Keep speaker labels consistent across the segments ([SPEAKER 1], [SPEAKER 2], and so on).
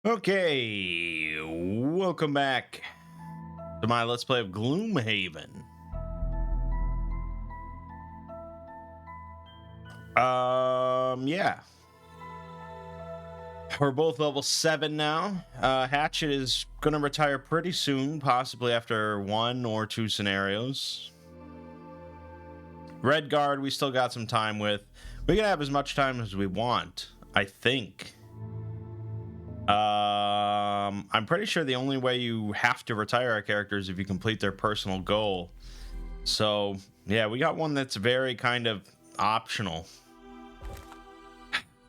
[SPEAKER 1] Okay, welcome back to my Let's Play of Gloomhaven. Yeah. We're both level 7 now. Hatchet is gonna retire pretty soon, possibly after 1 or 2 scenarios. Red Guard, we still got some time with. We can have as much time as we want, I think. I'm pretty sure the only way you have to retire our characters if you complete their personal goal. So, yeah, we got one that's very kind of optional.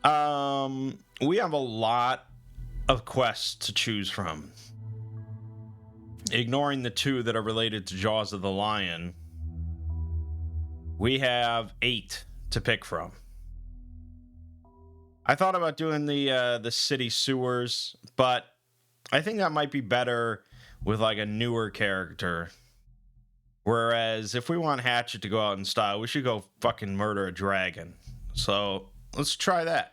[SPEAKER 1] We have a lot of quests to choose from. Ignoring the 2 that are related to Jaws of the Lion, we have 8 to pick from. I thought about doing the city sewers, but I think that might be better with like a newer character. Whereas if we want Hatchet to go out in style, we should go fucking murder a dragon. So let's try that.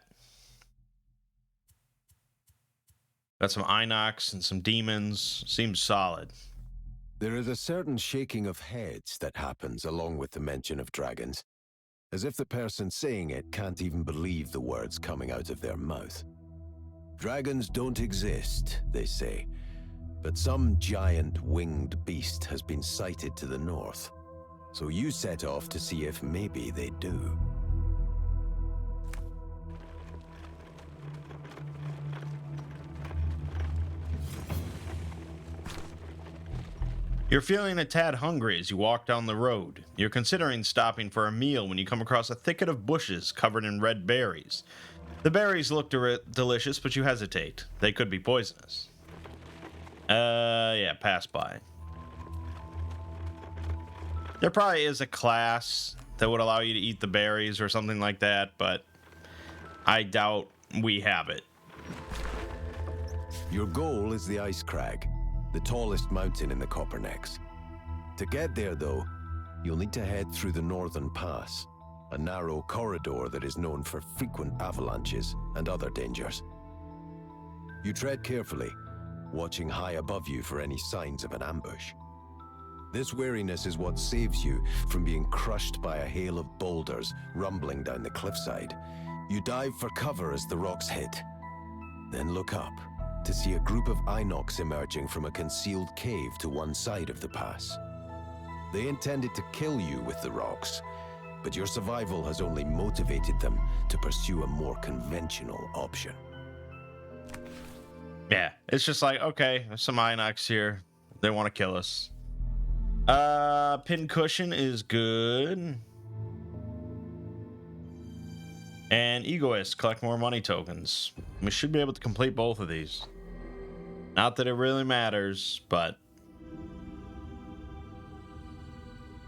[SPEAKER 1] Got some Inox and some demons. Seems solid.
[SPEAKER 2] There is a certain shaking of heads that happens along with the mention of dragons, as if the person saying it can't even believe the words coming out of their mouth. Dragons don't exist, they say, but some giant winged beast has been sighted to the north. So you set off to see if maybe they do.
[SPEAKER 1] You're feeling a tad hungry as you walk down the road. You're considering stopping for a meal when you come across a thicket of bushes covered in red berries. The berries look delicious, but you hesitate. They could be poisonous. Yeah, pass by. There probably is a class that would allow you to eat the berries or something like that, but I doubt we have it.
[SPEAKER 2] Your goal is the Ice Crag, the tallest mountain in the Coppernecks. To get there, though, you'll need to head through the Northern Pass, a narrow corridor that is known for frequent avalanches and other dangers. You tread carefully, watching high above you for any signs of an ambush. This wariness is what saves you from being crushed by a hail of boulders rumbling down the cliffside. You dive for cover as the rocks hit, then look up to see a group of Inox emerging from a concealed cave to one side of the pass. They intended to kill you with the rocks, but your survival has only motivated them to pursue a more conventional option.
[SPEAKER 1] Yeah, it's just like, okay, there's some Inox here. They want to kill us. Pincushion is good. And Egoist, collect more money tokens. We should be able to complete both of these. Not that it really matters, but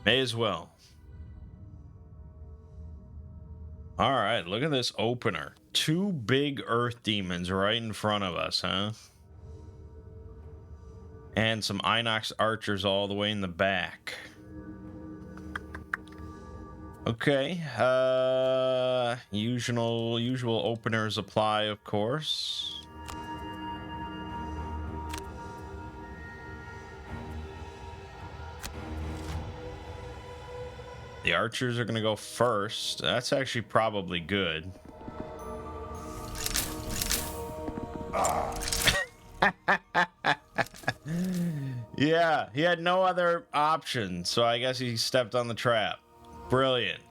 [SPEAKER 1] may as well. All right, look at this opener. 2 big earth demons right in front of us, huh? And some Inox archers all the way in the back. Okay, usual openers apply, of course. The archers are going to go first. That's actually probably good. Yeah, he had no other option, so I guess he stepped on the trap. Brilliant.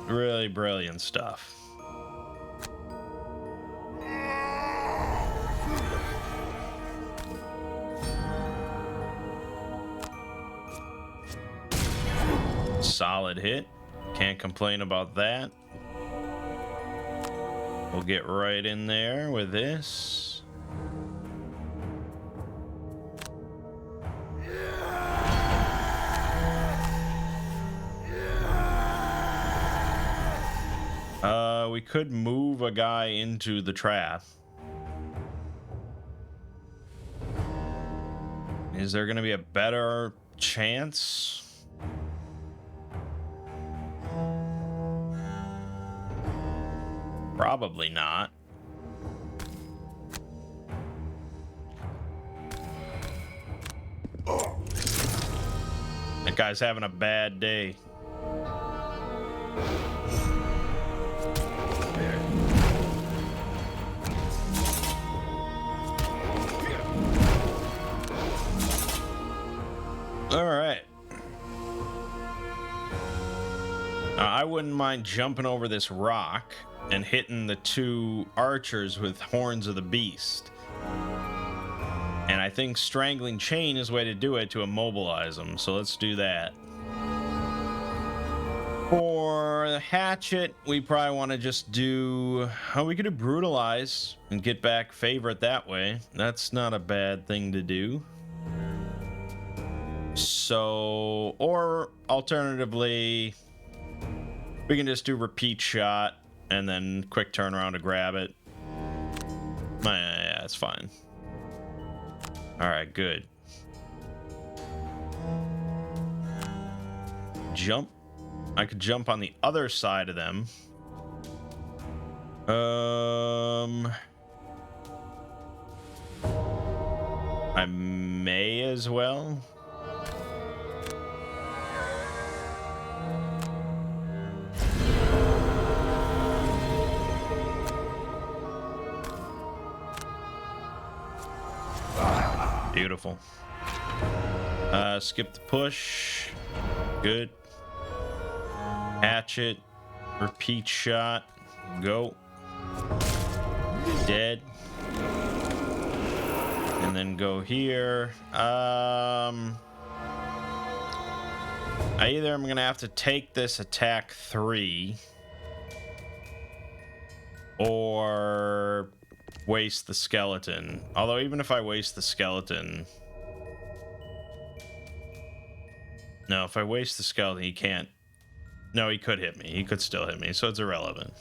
[SPEAKER 1] Really brilliant stuff. Solid hit. Can't complain about that. We'll get right in there with this. We could move a guy into the trap. Is there going to be a better chance? Probably not. Guy's having a bad day. All right. I wouldn't mind jumping over this rock and hitting the 2 archers with horns of the beast. And I think strangling chain is the way to do it to immobilize them. So let's do that. For the hatchet, we probably want to just do... Oh, we could do brutalize and get back favorite that way. That's not a bad thing to do. So, or alternatively, we can just do repeat shot and then quick turnaround to grab it. Yeah, that's fine. All right, good. Jump. I could jump on the other side of them. I may as well. Beautiful. Skip the push. Good. Hatchet. Repeat shot. Go. Dead. And then go here. I either am gonna have to take this attack 3 or waste the skeleton. Although even if I waste the skeleton, no, if I waste the skeleton, he can't. No, he could hit me. He could still hit me, so it's irrelevant.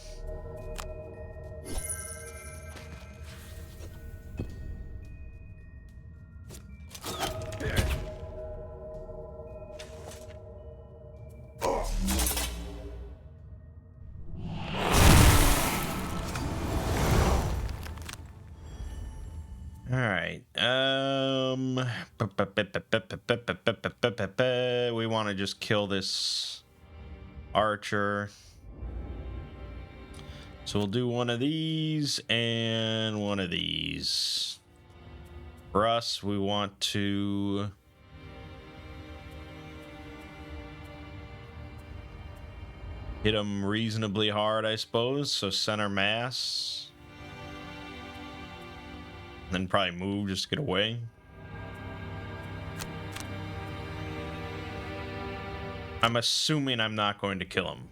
[SPEAKER 1] All right. We want to just kill this archer. So we'll do one of these and one of these. For us, we want to hit them reasonably hard, I suppose. So center mass. Then probably move just to get away. I'm assuming I'm not going to kill him.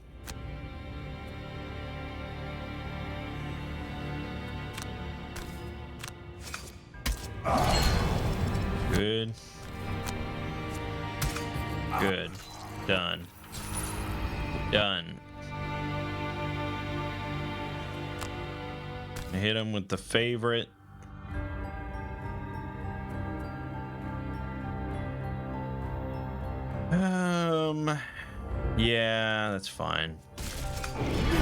[SPEAKER 1] Good. Good. Done. Done. I hit him with the favorite. Yeah, that's fine.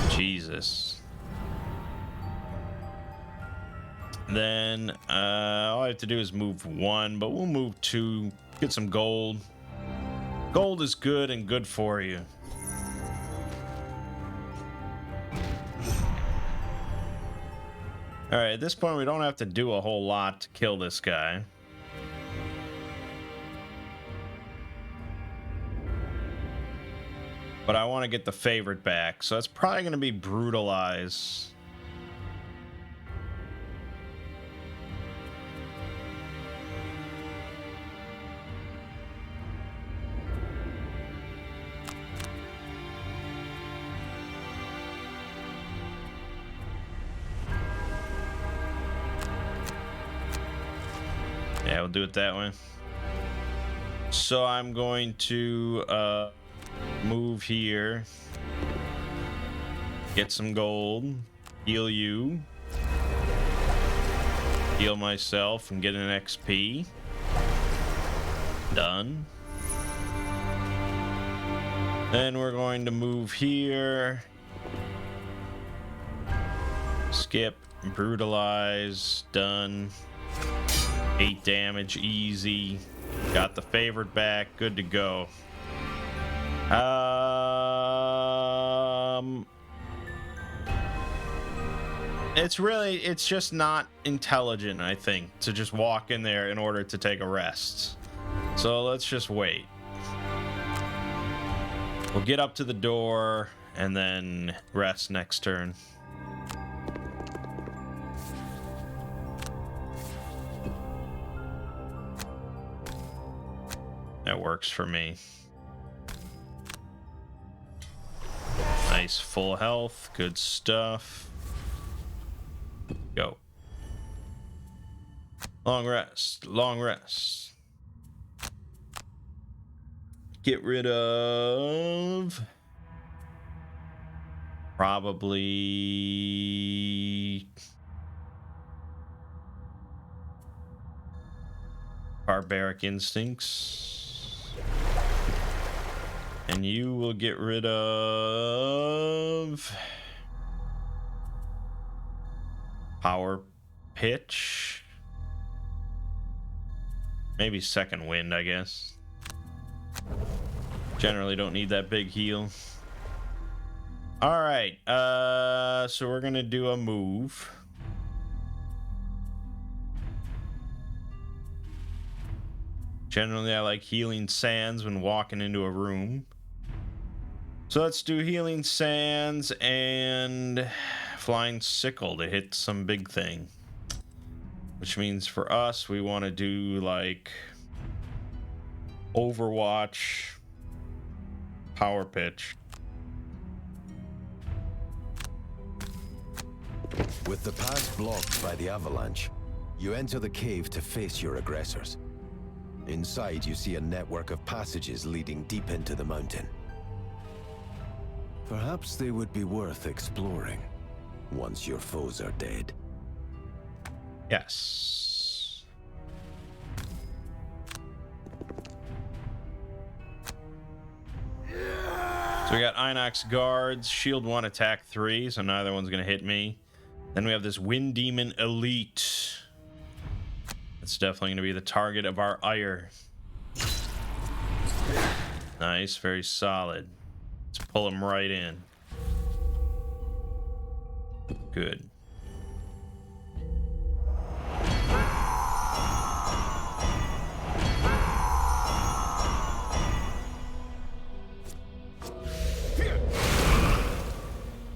[SPEAKER 1] Jesus. Then, all I have to do is move 1, but we'll move 2, get some gold. Gold is good and good for you. All right, at this point, we don't have to do a whole lot to kill this guy. But I want to get the favorite back, so that's probably going to be brutalize. Yeah, we'll do it that way. So I'm going to move here, get some gold, heal you, heal myself, and get an XP. Done. Then we're going to move here, skip, brutalize, done. 8 damage, easy. Got the favorite back, good to go. It's just not intelligent, I think, to just walk in there in order to take a rest. So let's just wait. We'll get up to the door and then rest next turn. That works for me. Nice full health, good stuff. Go. Long rest, long rest. Get rid of probably barbaric instincts. And you will get rid of power pitch. Maybe second wind, I guess. Generally don't need that big heal. All right, so we're gonna do a move. Generally, I like healing sands when walking into a room. So let's do healing sands and flying sickle to hit some big thing. Which means for us, we want to do like Overwatch, power pitch.
[SPEAKER 2] With the path blocked by the avalanche, you enter the cave to face your aggressors. Inside, you see a network of passages leading deep into the mountain. Perhaps they would be worth exploring once your foes are dead.
[SPEAKER 1] Yes. So we got Inox guards, shield 1, attack 3, so neither one's gonna hit me. Then we have this Wind Demon Elite. It's definitely gonna be the target of our ire. Nice, very solid. Let's pull him right in. Good.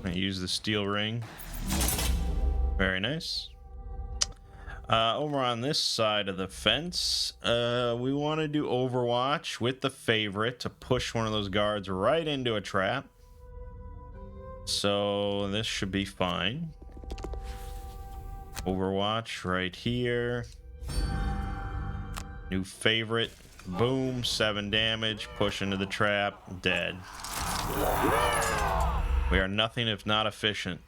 [SPEAKER 1] I use the steel ring. Very nice. Over on this side of the fence, we want to do Overwatch with the favorite to push one of those guards right into a trap. So this should be fine. Overwatch right here. New favorite. Boom, 7 damage. Push into the trap. Dead. We are nothing if not efficient.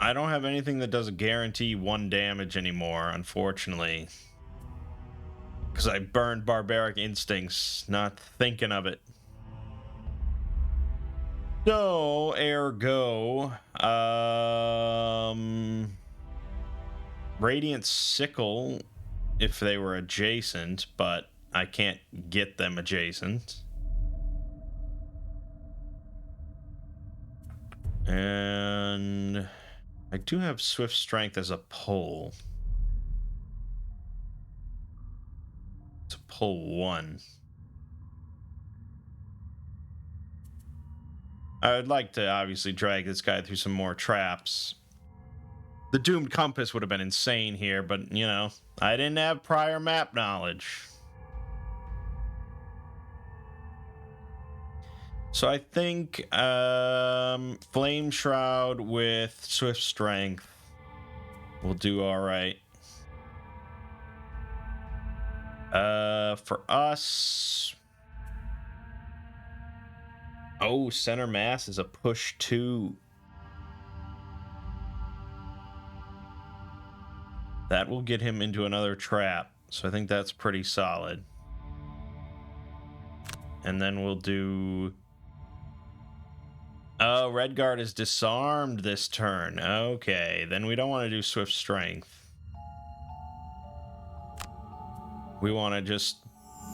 [SPEAKER 1] I don't have anything that does guarantee 1 damage anymore, unfortunately. Because I burned Barbaric Instincts, not thinking of it. So, ergo, Radiant Sickle, if they were adjacent, but I can't get them adjacent. And I do have Swift Strength as a pull. To pull 1. I would like to obviously drag this guy through some more traps. The Doomed Compass would have been insane here, but, you know, I didn't have prior map knowledge. So I think Flame Shroud with Swift Strength will do all right. For us... Oh, Center Mass is a push 2. That will get him into another trap. So I think that's pretty solid. And then we'll do... Oh, Redguard is disarmed this turn. Okay, then we don't want to do Swift Strength. we want to just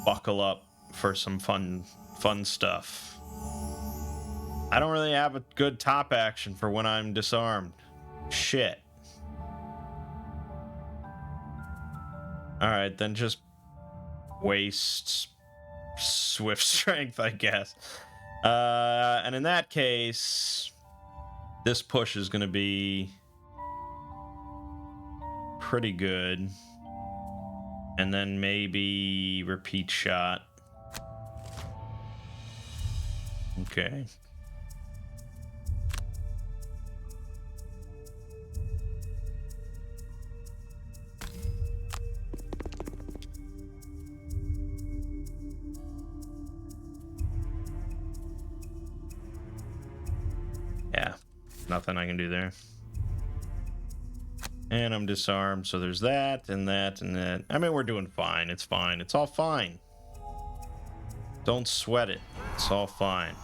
[SPEAKER 1] buckle up for some fun stuff. I don't really have a good top action for when I'm disarmed. Shit. Alright, then just waste swift strength, I guess. And in that case, this push is going to be pretty good. And then maybe repeat shot. Okay. Yeah, nothing I can do there. And I'm disarmed, so there's that and that and that. I mean, we're doing fine. It's fine. It's all fine. Don't sweat it. It's all fine.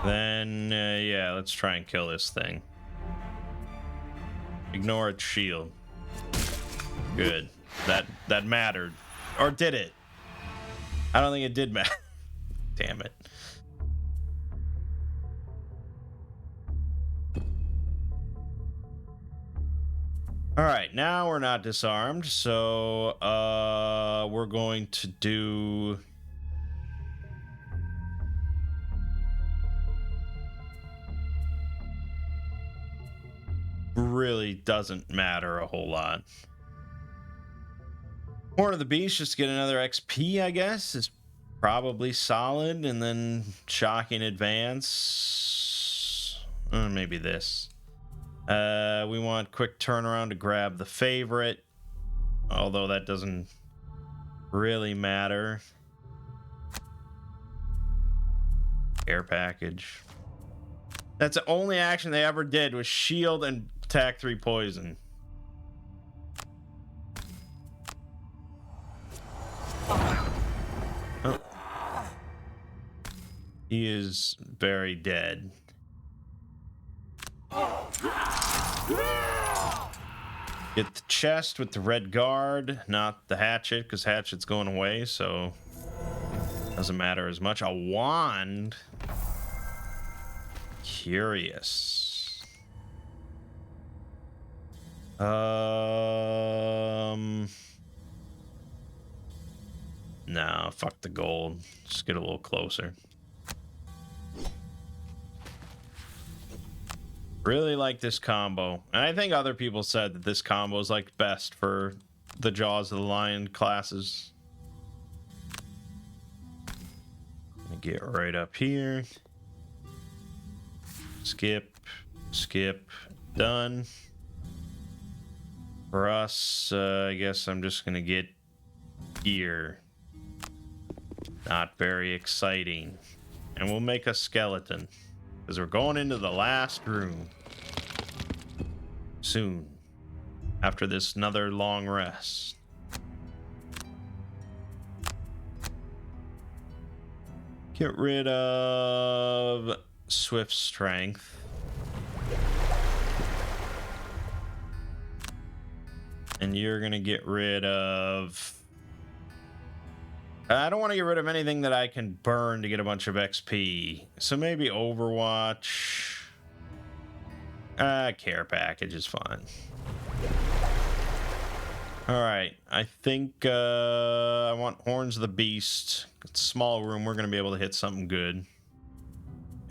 [SPEAKER 1] Then, yeah, let's try and kill this thing. Ignore its shield. Good. That mattered. Or did it? I don't think it did matter. Damn it. Alright, now we're not disarmed, so we're going to do... really doesn't matter a whole lot. Horn of the Beast, just get another XP, I guess, is probably solid. And then Shocking Advance. Maybe this. We want quick turnaround to grab the favorite. Although that doesn't really matter. Air package. That's the only action they ever did was shield and attack 3 poison. Oh. He is very dead. Get the chest with the red guard, not the hatchet, because hatchet's going away, so doesn't matter as much. A wand. Curious. Nah, fuck the gold. Just get a little closer. Really like this combo. And I think other people said that this combo is like best for the Jaws of the Lion classes. Get right up here. Skip, skip, done. For us, I guess I'm just gonna get here. Not very exciting. And we'll make a skeleton. Because we're going into the last room. Soon. After this another long rest. Get rid of Swift Strength. And you're gonna get rid of... I don't want to get rid of anything that I can burn to get a bunch of XP. So maybe Overwatch. Care package is fine. Alright, I think I want Horns of the Beast. It's a small room, we're going to be able to hit something good.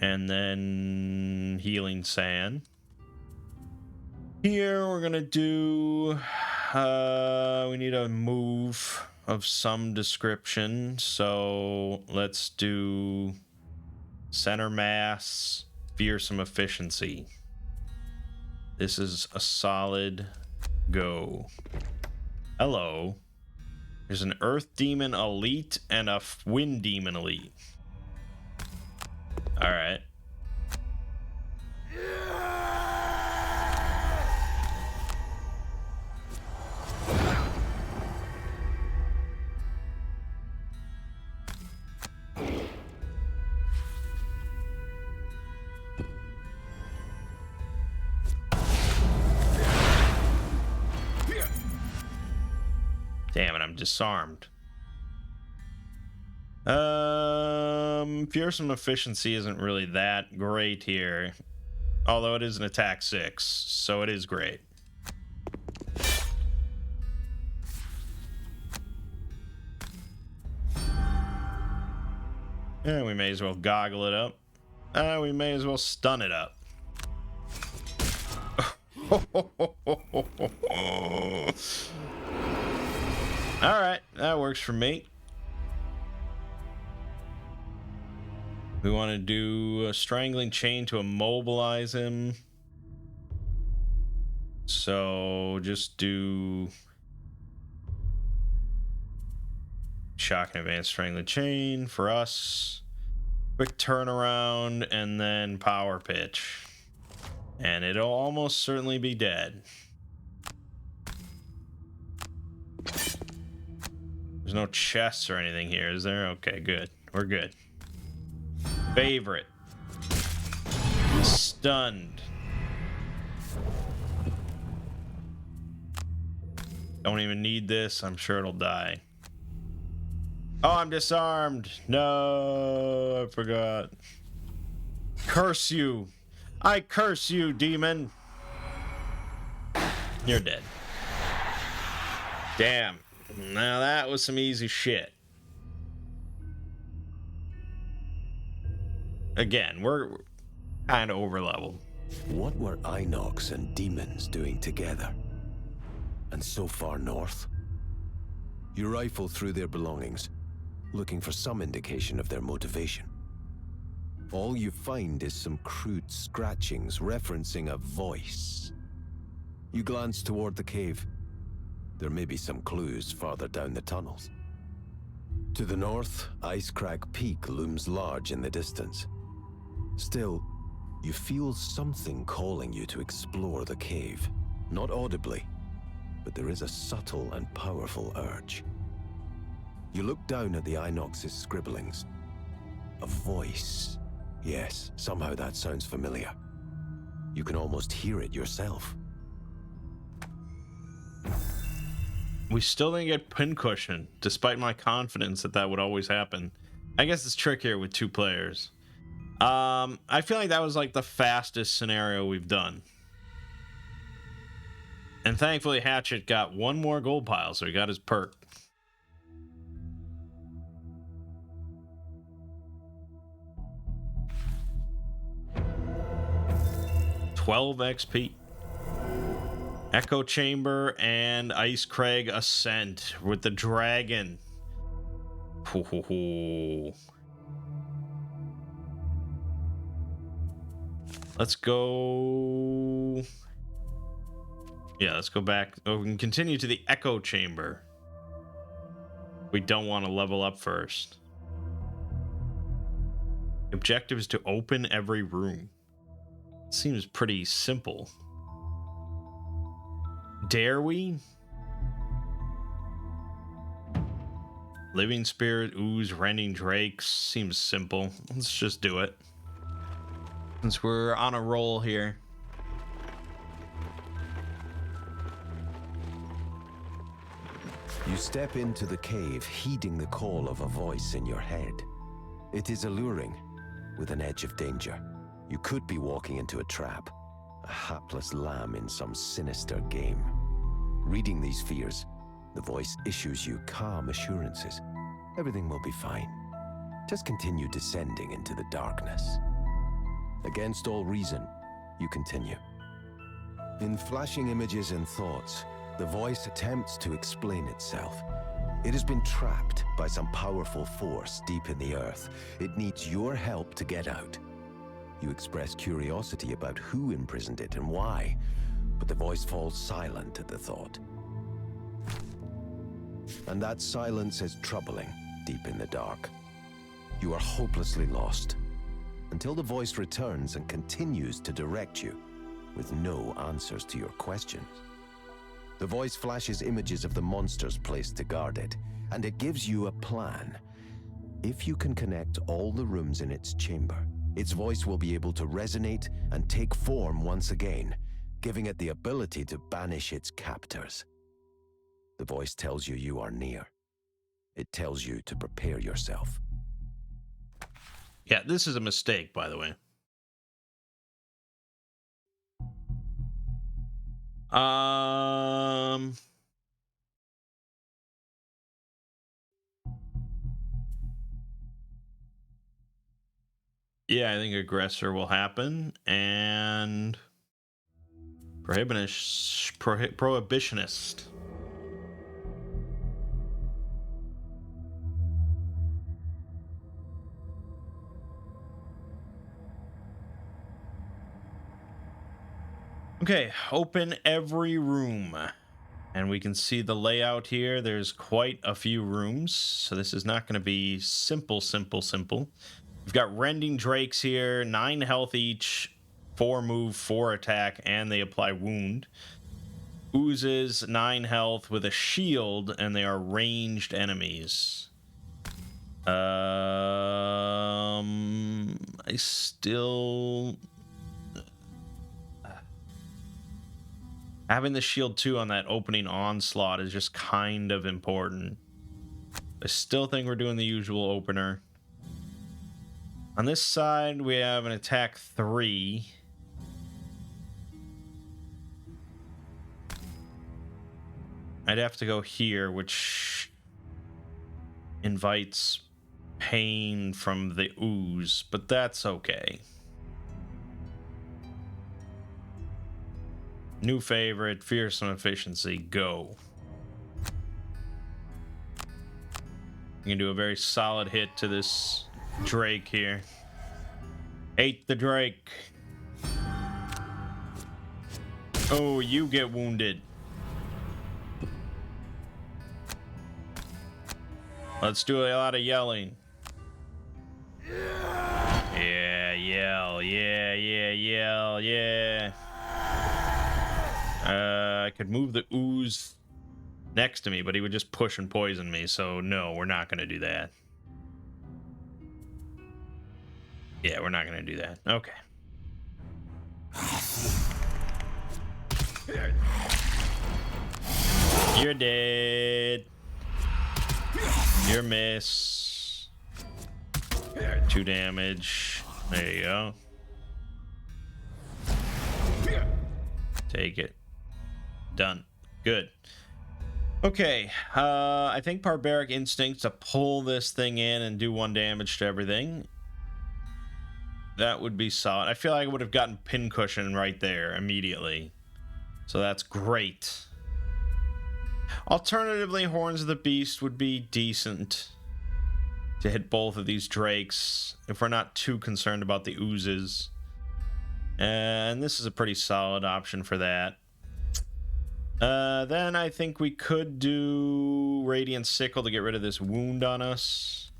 [SPEAKER 1] And then Healing Sand. Here we're going to do... we need a move of some description, so let's do Center Mass, Fearsome Efficiency. This is a solid go. Hello. There's an Earth Demon Elite and a Wind Demon Elite. Alright. disarmed. Fearsome efficiency isn't really that great here. Although it is an attack 6, so it is great. And we may as well goggle it up. We may as well stun it up. Alright, that works for me. We want to do a strangling chain to immobilize him. So just do shock and advanced strangling chain for us. Quick turnaround and then power pitch. And it'll almost certainly be dead. There's no chests or anything here, is there? Okay, good. We're good. Favorite. Stunned. Don't even need this. I'm sure it'll die. Oh, I'm disarmed. No, I forgot. Curse you. I curse you, demon. You're dead. Damn. Now that was some easy shit. Again, we're kind of over leveled.
[SPEAKER 2] What were Inox and demons doing together? And so far north? You rifle through their belongings, looking for some indication of their motivation. All you find is some crude scratchings referencing a voice. You glance toward the cave. There may be some clues farther down the tunnels. To the north, Icecrag Peak looms large in the distance. Still, you feel something calling you to explore the cave. Not audibly, but there is a subtle and powerful urge. You look down at the Inox's scribblings. A voice. Yes, somehow that sounds familiar. You can almost hear it yourself.
[SPEAKER 1] We still didn't get pincushion, despite my confidence that that would always happen. I guess it's trickier with 2 players. I feel like that was like the fastest scenario we've done. And thankfully Hatchet got 1 more gold pile, so he got his perk. $12 XP. Echo Chamber and Icecrag Ascent with the dragon. Ho, ho, ho. Let's go. Yeah, let's go back. Oh, we can continue to the Echo Chamber. We don't want to level up first. Objective is to open every room. Seems pretty simple. Dare we? Living Spirit, Ooze, Rending Drakes. Seems simple. Let's just do it. Since we're on a roll here.
[SPEAKER 2] You step into the cave, heeding the call of a voice in your head. It is alluring, with an edge of danger. You could be walking into a trap, a hapless lamb in some sinister game. Reading these fears, the voice issues you calm assurances. Everything will be fine. Just continue descending into the darkness. Against all reason, you continue. In flashing images and thoughts, the voice attempts to explain itself. It has been trapped by some powerful force deep in the earth. It needs your help to get out. You express curiosity about who imprisoned it and why, but the voice falls silent at the thought. And that silence is troubling deep in the dark. You are hopelessly lost, until the voice returns and continues to direct you with no answers to your questions. The voice flashes images of the monsters placed to guard it, and it gives you a plan. If you can connect all the rooms in its chamber, its voice will be able to resonate and take form once again, giving it the ability to banish its captors. the voice tells you you are near. It tells you to prepare yourself.
[SPEAKER 1] Yeah, this is a mistake, by the way. Yeah, I think aggressor will happen, and prohibitionist. Okay, open every room. And we can see the layout here. There's quite a few rooms, so this is not going to be simple. We've got Rending Drakes here, 9 health each, 4 move, 4 attack, and they apply wound. Oozes, 9 health with a shield, and they are ranged enemies. I still... Having the shield 2 on that opening onslaught is just kind of important. I still think we're doing the usual opener. On this side, we have an attack 3. I'd have to go here, which invites pain from the ooze, but that's okay. New favorite, fearsome efficiency, go. You can do a very solid hit to this Drake here. Hate the Drake. Oh, you get wounded. Let's do a lot of yelling. Yeah, yell, yeah, yell, yeah. I could move the ooze next to me, but he would just push and poison me, so no, we're not going to do that. Yeah, we're not going to do that. Okay. You're dead. You're miss. 2 damage. There you go. Take it. Done. Good. Okay, I think Barbaric Instinct to pull this thing in and do 1 damage to everything. That would be solid. I feel like I would have gotten Pincushion right there immediately. So that's great. Alternatively, Horns of the Beast would be decent to hit both of these Drakes if we're not too concerned about the oozes. And this is a pretty solid option for that. Then I think we could do Radiant Sickle to get rid of this wound on us.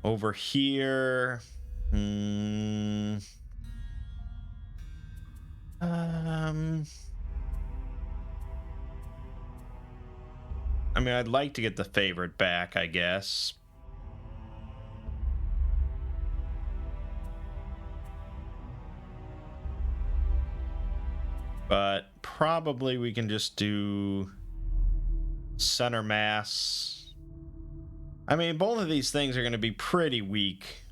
[SPEAKER 1] Over here. I mean, I'd like to get the favorite back, I guess. But probably we can just do center mass. I mean, both of these things are going to be pretty weak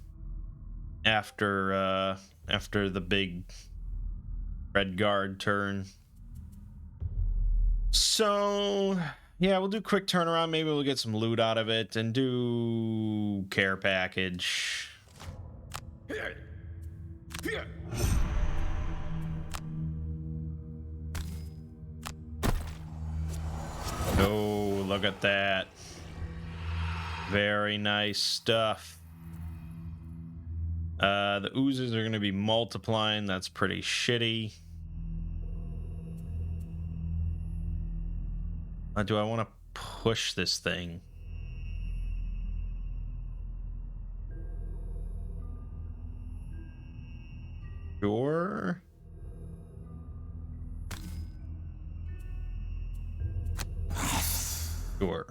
[SPEAKER 1] after the big red guard turn. So, yeah, we'll do quick turnaround. Maybe we'll get some loot out of it and do care package. Oh, look at that. Very nice stuff. The oozes are going to be multiplying. That's pretty shitty. Do I want to push this thing? Sure. Sure.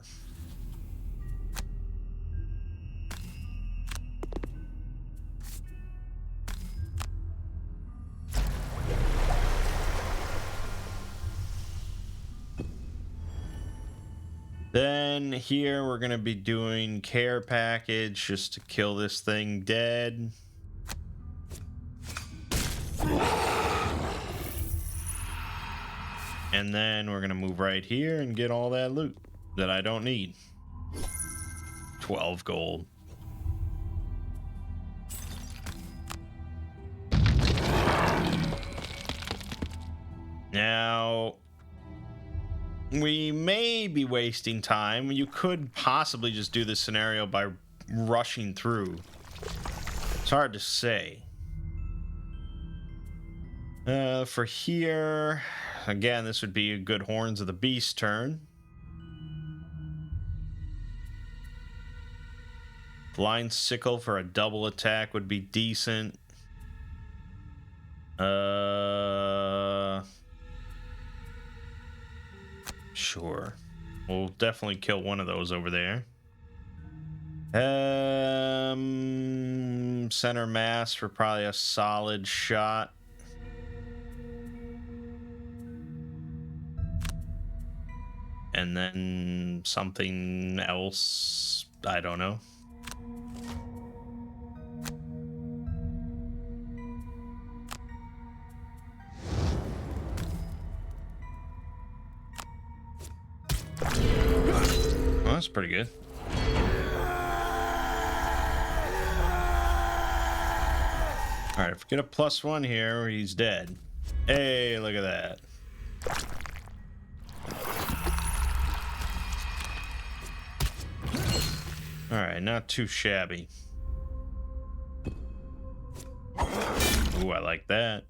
[SPEAKER 1] Then here we're going to be doing care package just to kill this thing dead. And then we're going to move right here and get all that loot that I don't need. 12 gold. Now, we may be wasting time. You could possibly just do this scenario by rushing through. It's hard to say. For here, again, this would be a good Horns of the Beast turn. Blind Sickle for a double attack would be decent. Sure. We'll definitely kill one of those over there. Center mass for probably a solid shot. And then something else, I don't know. Well, that's pretty good. All right, if we get a +1 here, he's dead. Hey, look at that. All right, not too shabby. Ooh, I like that.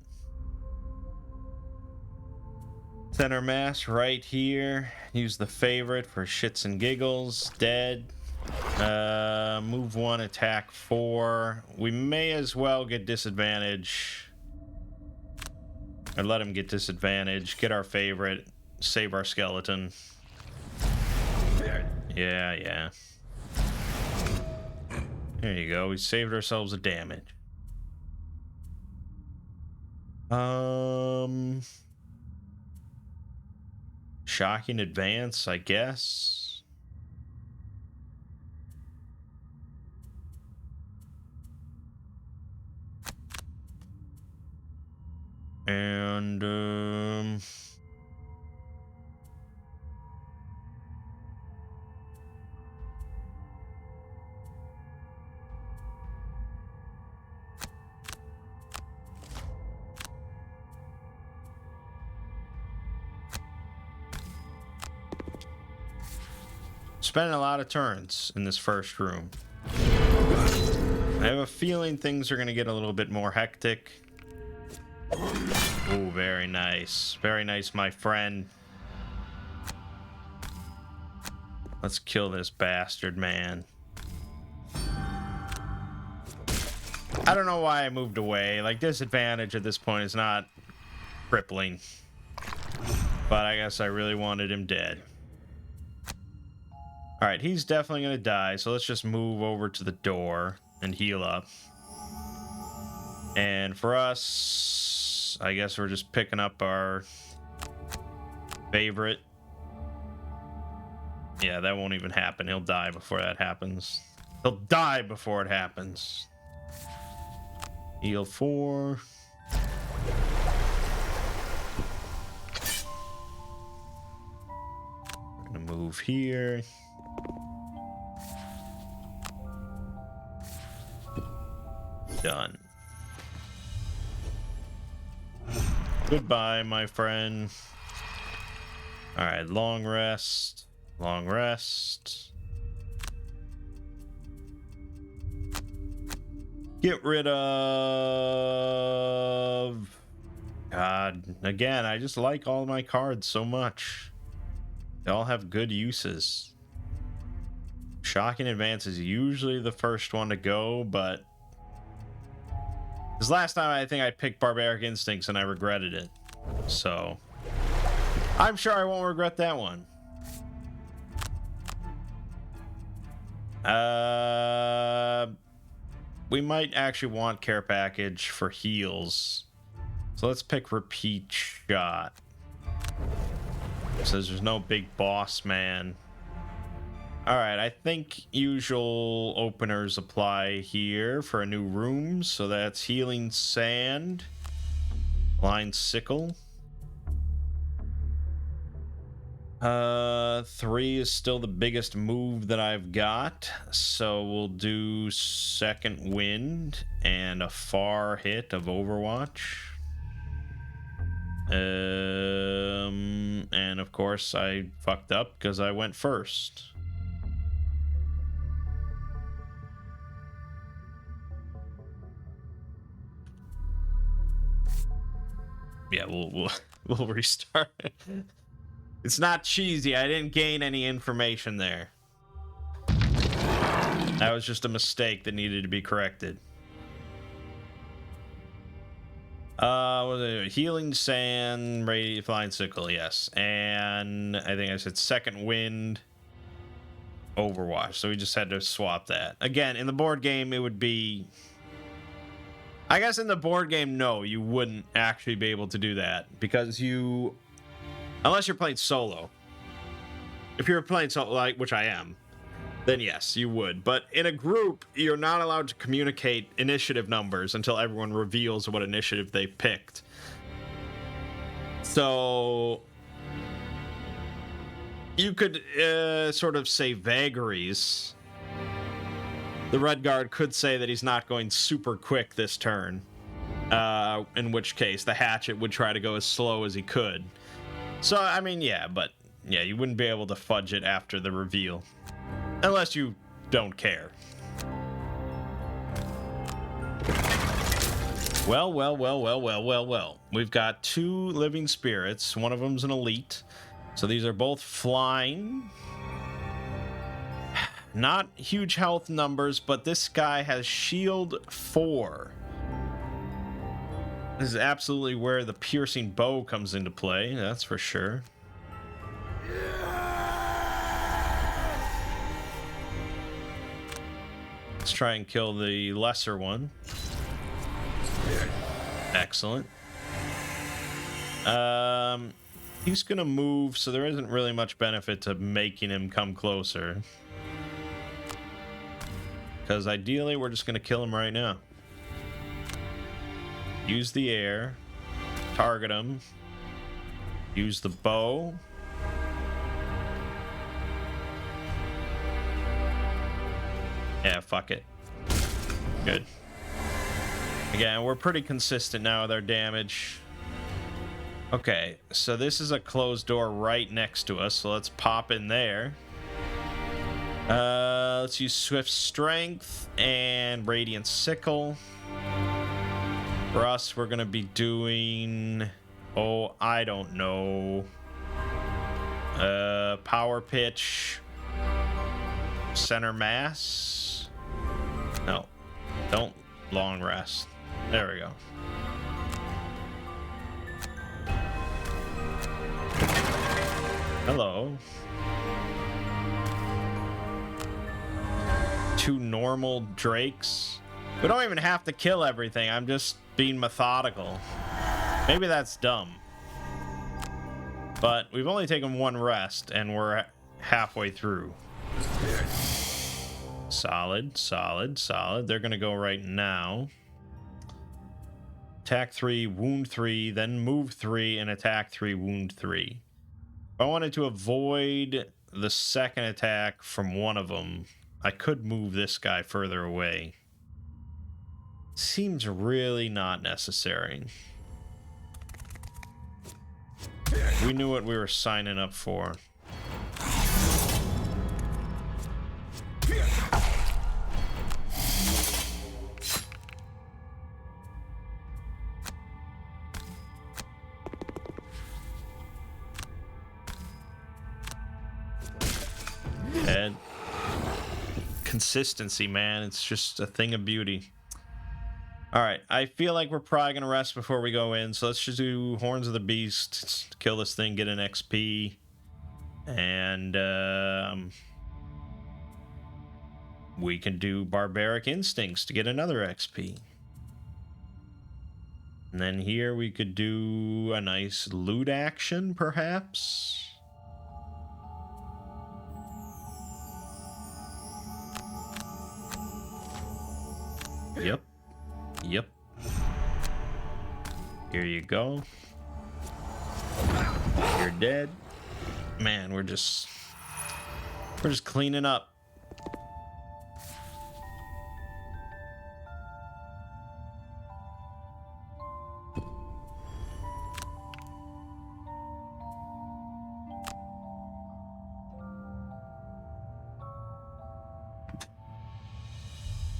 [SPEAKER 1] Center mass right here. Use the favorite for shits and giggles. Dead. Move 1, attack 4. We may as well get disadvantage. Or let him get disadvantage. Get our favorite. Save our skeleton. Yeah. There you go. We saved ourselves a damage. Shocking advance, I guess. And spending a lot of turns in this first room. I have a feeling things are going to get a little bit more hectic. Oh, very nice. Very nice, my friend. Let's kill this bastard, man. I don't know why I moved away. Like, disadvantage at this point is not crippling. But I guess I really wanted him dead. Alright, he's definitely going to die, so let's just move over to the door and heal up. And for us, I guess we're just picking up our favorite. Yeah, that won't even happen. He'll die before that happens. He'll die before it happens. Heal 4. We're going to move here. Done. Goodbye, my friend. All right, long rest. Long rest. Get rid of... God, again, I just like all my cards so much. They all have good uses. Shocking advance is usually the first one to go, but... Because last time I think I picked Barbaric Instincts and I regretted it. So, I'm sure I won't regret that one. We might actually want care package for heals. So let's pick repeat shot. Says there's no big boss man. All right, I think usual openers apply here for a new room. So that's healing sand, line sickle. 3 is still the biggest move that I've got. So we'll do second wind and a far hit of Overwatch. And of course I fucked up because I went first. Yeah, we'll restart. It's not cheesy. I didn't gain any information there. That was just a mistake that needed to be corrected. Was it healing sand, flying sickle, yes. And I think I said second wind, Overwatch. So we just had to swap that. Again, in the board game, it would be... I guess in the board game, no, you wouldn't actually be able to do that. Because you... Unless you're playing solo. If you're playing solo, like, which I am, then yes, you would. But in a group, you're not allowed to communicate initiative numbers until everyone reveals what initiative they picked. So you could sort of say vagaries. The Red Guard could say that he's not going super quick this turn, in which case the Hatchet would try to go as slow as he could. So, I mean, yeah, but yeah, you wouldn't be able to fudge it after the reveal. Unless you don't care. Well. We've got 2 living spirits. One of them's an elite. So these are both flying. Not huge health numbers, but this guy has shield 4. This is absolutely where the piercing bow comes into play, that's for sure. Let's try and kill the lesser one. Excellent. He's gonna move, so there isn't really much benefit to making him come closer. Because ideally, we're just gonna kill him right now. Use the air. Target him. Use the bow. Yeah, fuck it. Good. Again, we're pretty consistent now with our damage. Okay, so this is a closed door right next to us, so let's pop in there. Let's use Swift Strength and Radiant Sickle. For us, we're gonna be doing... Oh, I don't know. Power Pitch. Center Mass. No, don't long rest. There we go. Hello. 2 normal drakes. We don't even have to kill everything. I'm just being methodical. Maybe that's dumb. But we've only taken 1 rest and we're halfway through. Solid. They're gonna go right now. Attack 3, wound 3, then move 3, and attack 3, wound 3. If I wanted to avoid the second attack from one of them, I could move this guy further away. Seems really not necessary. We knew what we were signing up for. And consistency, man, it's just a thing of beauty. All right, I feel like we're probably gonna rest before we go in, so let's just do Horns of the Beast, kill this thing, get an XP, and we can do Barbaric Instincts to get another XP. And then here we could do a nice loot action, perhaps. Yep. Yep. Here you go. You're dead. Man, we're just cleaning up.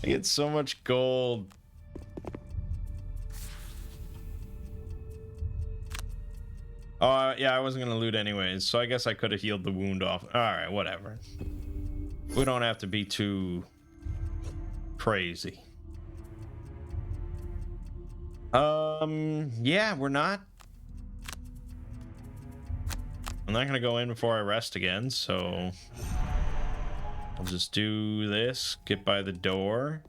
[SPEAKER 1] I get so much gold. Oh, yeah, I wasn't going to loot anyways, so I guess I could have healed the wound off. Alright, whatever. We don't have to be too crazy. Yeah, we're not. I'm not going to go in before I rest again, so I'll just do this, get by the door,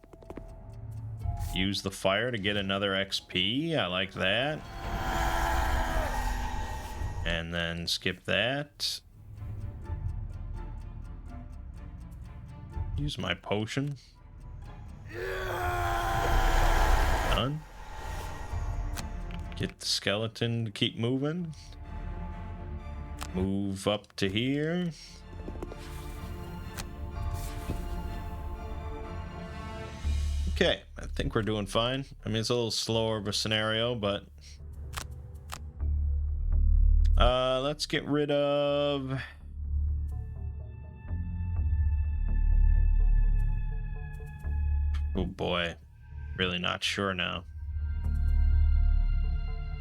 [SPEAKER 1] use the fire to get another XP. I like that. And then skip that. Use my potion. Done. Get the skeleton to keep moving. Move up to here. Okay, I think we're doing fine. I mean, it's a little slower of a scenario, but let's get rid of oh boy, really not sure now.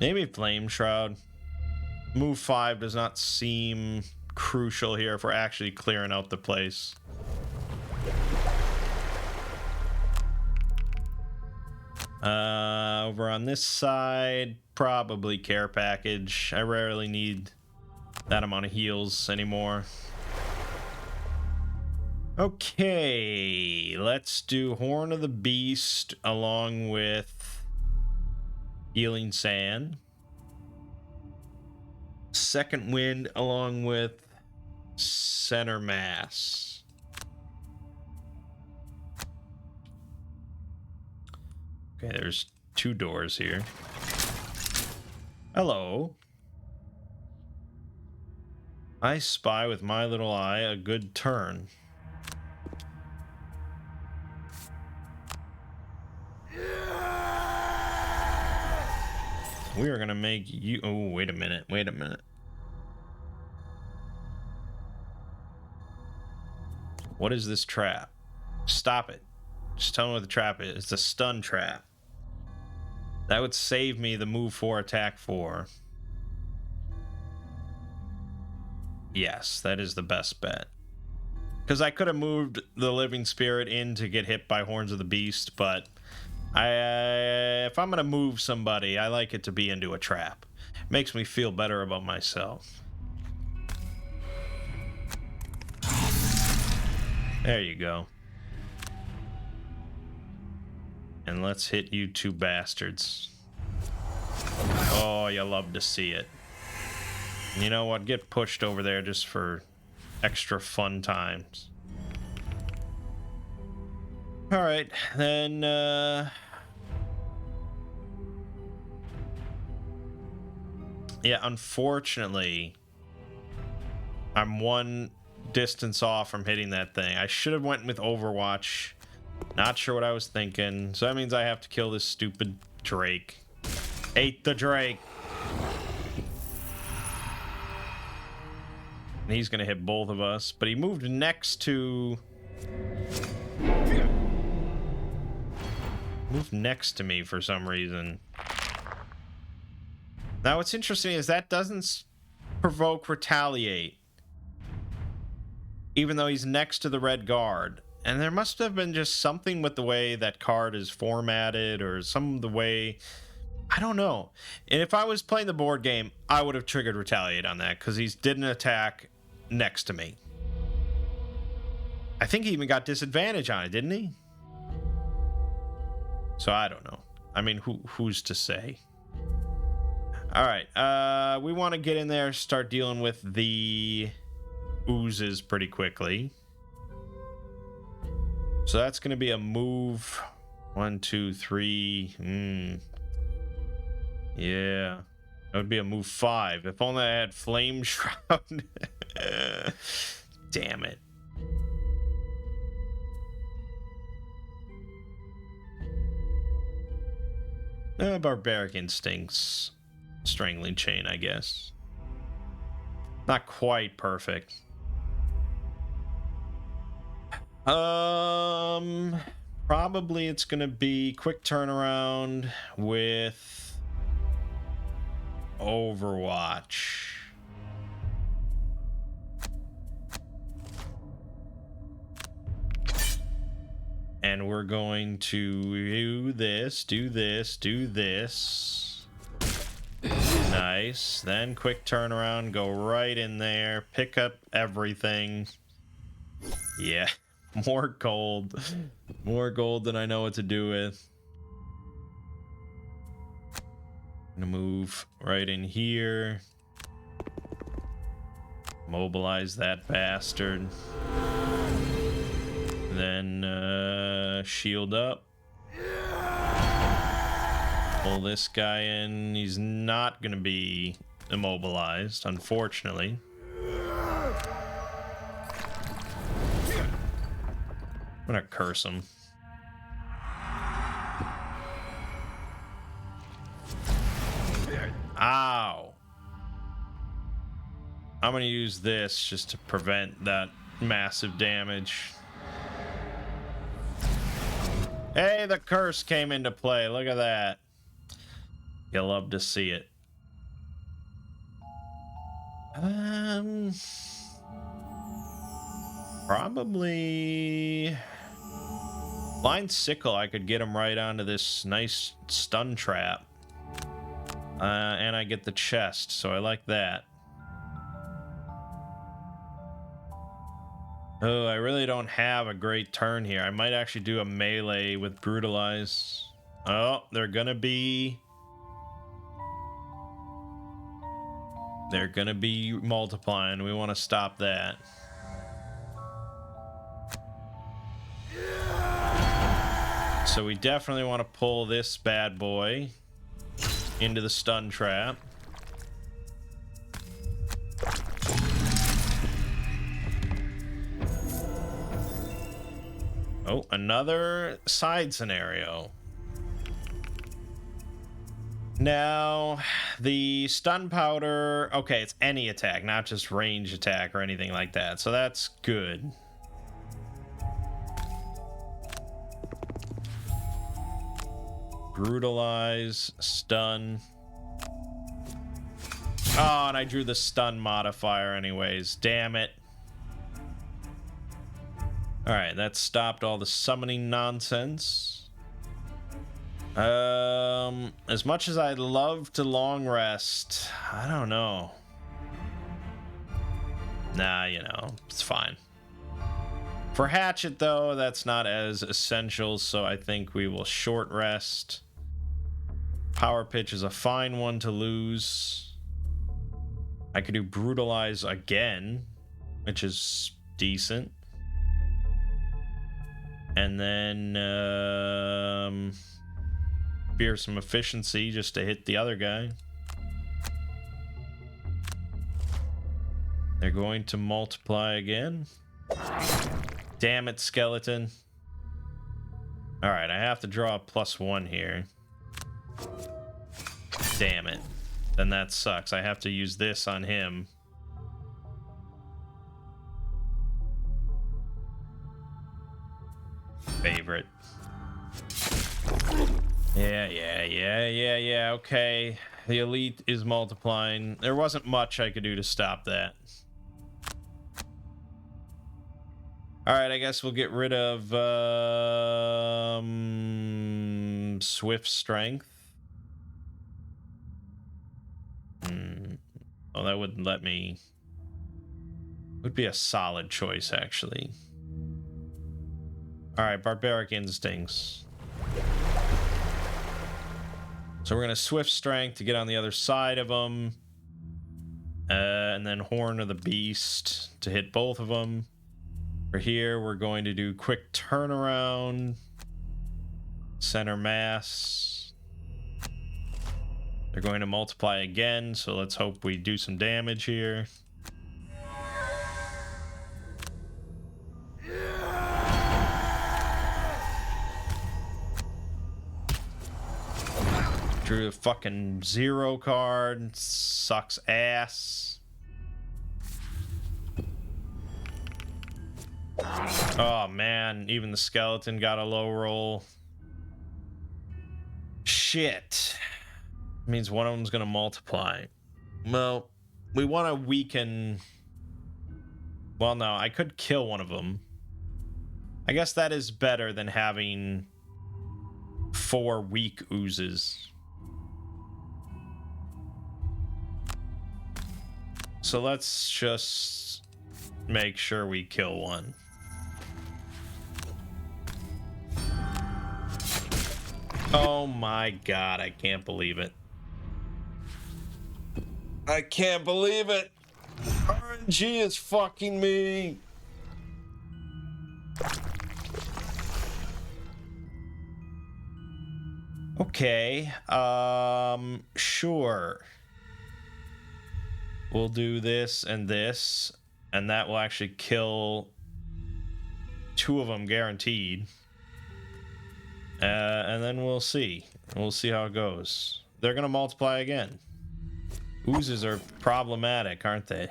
[SPEAKER 1] Maybe Flame Shroud. Move 5 does not seem crucial here if we're actually clearing out the place. Over on this side, probably care package. I rarely need that amount of heals anymore. Okay, let's do Horn of the Beast along with Healing Sand. Second Wind along with Center Mass. Okay, there's 2 doors here. Hello. I spy with my little eye a good turn. We are gonna make you... Oh, wait a minute. Wait a minute. What is this trap? Stop it. Just tell me what the trap is. It's a stun trap. That would save me the move 4, attack 4. Yes, that is the best bet. Because I could have moved the Living Spirit in to get hit by Horns of the Beast, but if I'm going to move somebody, I like it to be into a trap. Makes me feel better about myself. There you go. And let's hit you 2 bastards. Oh, you love to see it. You know what? Get pushed over there just for extra fun times. Alright, then, yeah, unfortunately, I'm 1 distance off from hitting that thing. I should have went with Overwatch. Not sure what I was thinking. So that means I have to kill this stupid Drake. Ate the Drake. And he's gonna hit both of us, but he moved next to... Moved next to me for some reason. Now what's interesting is that doesn't provoke retaliate. Even though he's next to the red guard. And there must have been just something with the way that card is formatted or some of the way... I don't know. And if I was playing the board game, I would have triggered retaliate on that because he didn't attack next to me. I think he even got disadvantage on it, didn't he? So I don't know. I mean, who's to say? All right. We want to get in there, start dealing with the oozes pretty quickly. So that's going to be a move 1, 2, 3. Yeah. That would be a move 5. If only I had Flame Shroud. Damn it. Barbaric Instincts. Strangling Chain, I guess. Not quite perfect. Probably it's gonna be quick turnaround with Overwatch. And we're going to do this, do this, do this. Nice. Then quick turnaround, go right in there, pick up everything. Yeah, more gold. More gold than I know what to do with. I'm gonna move right in here. Mobilize that bastard. Then shield up. Pull this guy in. He's not gonna be immobilized, unfortunately. I'm gonna curse him. Ow. I'm gonna use this just to prevent that massive damage. Hey, the curse came into play. Look at that. You'll love to see it. Probably Blind Sickle. I could get him right onto this nice stun trap. And I get the chest, so I like that. Oh, I really don't have a great turn here. I might actually do a melee with Brutalize. Oh, they're gonna be multiplying. We want to stop that. So we definitely want to pull this bad boy into the stun trap. Oh, another side scenario. Now, the stun powder, okay, it's any attack, not just range attack or anything like that. So that's good. Brutalize, stun. Oh, and I drew the stun modifier anyways. Damn it. Alright, that stopped all the summoning nonsense. As much as I'd love to long rest, I don't know. Nah, you know, it's fine. For Hatchet, though, that's not as essential, so I think we will short rest. Power Pitch is a fine one to lose. I could do Brutalize again, which is decent. And then beer some efficiency just to hit the other guy. They're going to multiply again. Damn it, skeleton. All right, I have to draw a +1 here. Damn it. Then that sucks. I have to use this on him. Favorite. Yeah. Okay. The elite is multiplying. There wasn't much I could do to stop that. All right, I guess we'll get rid of Swift Strength. Oh, that wouldn't let me. Would be a solid choice, actually. All right, Barbaric Instincts. So we're going to Swift Strength to get on the other side of them. And then Horn of the Beast to hit both of them. For here, we're going to do Quick Turnaround. Center mass. They're going to multiply again, so let's hope we do some damage here. Drew a fucking 0 card. Sucks ass. Oh man, even the skeleton got a low roll. Shit. Means one of them's gonna multiply. Well, we want to weaken. Well, no, I could kill one of them. I guess that is better than having 4 weak oozes. So let's just make sure we kill one. Oh my god, I can't believe it. I can't believe it. RNG is fucking me. Okay, sure. We'll do this, and that will actually kill 2 of them guaranteed. And then we'll see. We'll see how it goes. They're gonna multiply again. Oozes are problematic, aren't they?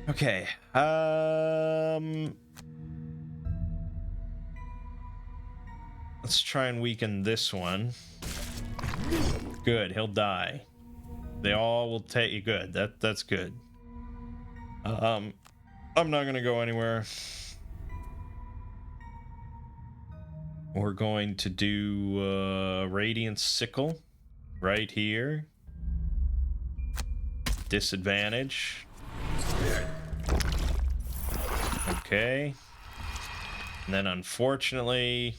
[SPEAKER 1] Okay. Let's try and weaken this one. Good, he'll die. They all will take you. Good. That's good. I'm not gonna go anywhere. We're going to do Radiant Sickle right here. Disadvantage. Okay. And then unfortunately,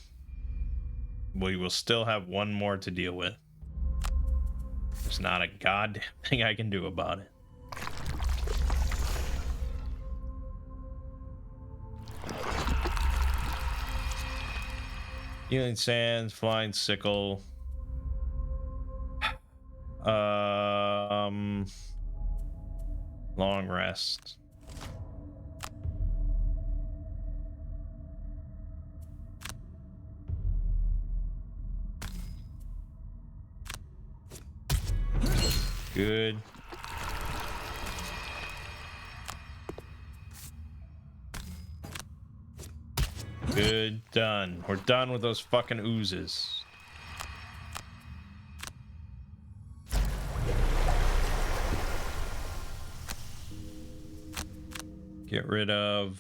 [SPEAKER 1] we will still have one more to deal with. There's not a goddamn thing I can do about it. Healing Sands, Flying Sickle. Long Rest. Good. Good. Done. We're done with those fucking oozes. Get rid of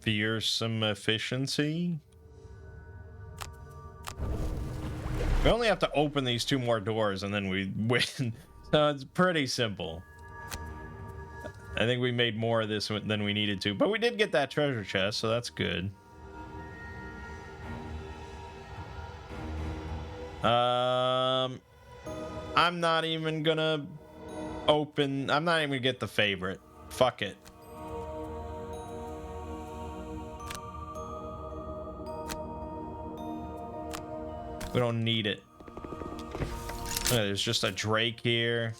[SPEAKER 1] fearsome efficiency. We only have to open these 2 more doors and then we win. So it's pretty simple. I think we made more of this than we needed to, but we did get that treasure chest, so that's good. I'm not even gonna open. I'm not even gonna get the favorite. Fuck it. We don't need it. There's just a Drake here.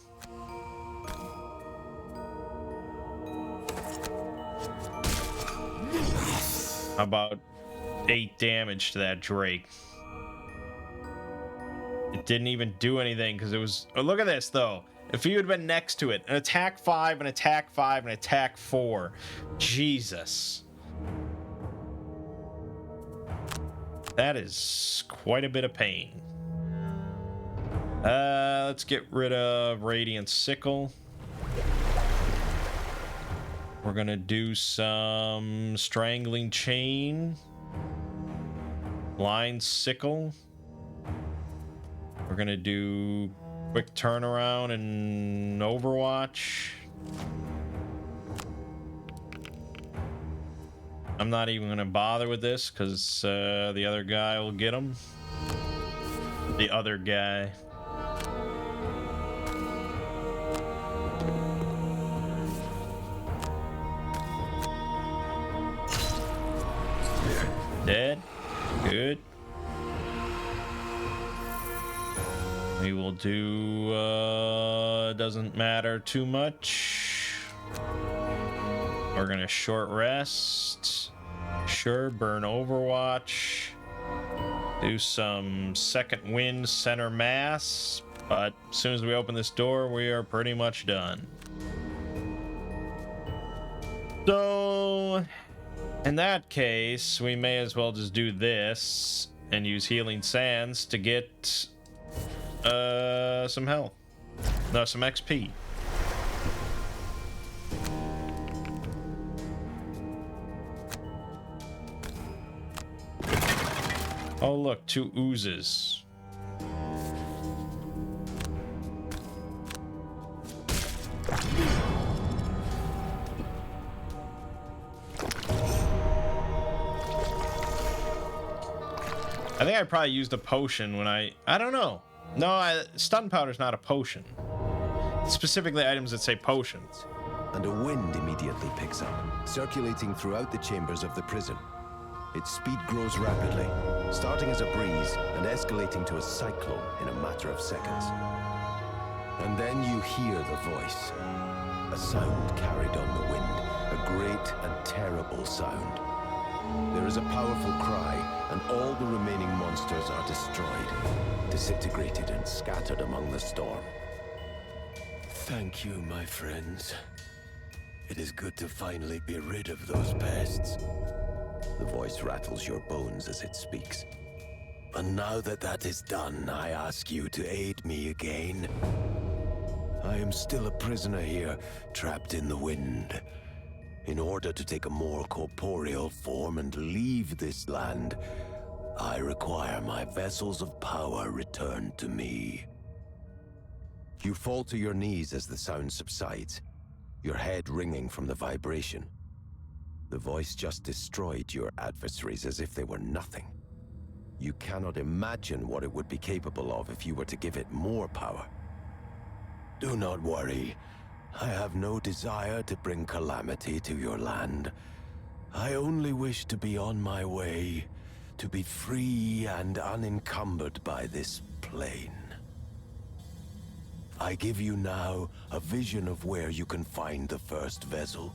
[SPEAKER 1] How about 8 damage to that Drake? It didn't even do anything because it was... Oh, look at this, though. If he would have been next to it, an attack 5, an attack 5, an attack 4. Jesus. That is quite a bit of pain. Let's get rid of Radiant Sickle. We're gonna do some Strangling Chain. Blind Sickle. We're gonna do quick turnaround and Overwatch. I'm not even gonna bother with this because the other guy will get him. The other guy. Dead. Good. We will do, doesn't matter too much. We're gonna short rest. Sure, burn Overwatch. Do some second wind center mass. But as soon as we open this door, we are pretty much done. So, in that case, we may as well just do this and use Healing Sands to get some health. No, some XP. Oh, look, 2 oozes. I think I probably used a potion when I don't know. No, stun powder's not a potion. Specifically items that say potions.
[SPEAKER 2] And a wind immediately picks up, circulating throughout the chambers of the prison. Its speed grows rapidly, starting as a breeze and escalating to a cyclone in a matter of seconds. And then you hear the voice. A sound carried on the wind, a great and terrible sound. There is a powerful cry, and all the remaining monsters are destroyed, disintegrated and scattered among the storm. Thank you, my friends. It is good to finally be rid of those pests. The voice rattles your bones as it speaks. And now that that is done, I ask you to aid me again. I am still a prisoner here, trapped in the wind. In order to take a more corporeal form and leave this land, I require my vessels of power returned to me. You fall to your knees as the sound subsides, your head ringing from the vibration. The voice just destroyed your adversaries as if they were nothing. You cannot imagine what it would be capable of if you were to give it more power. Do not worry. I have no desire to bring calamity to your land. I only wish to be on my way, to be free and unencumbered by this plane. I give you now a vision of where you can find the first vessel.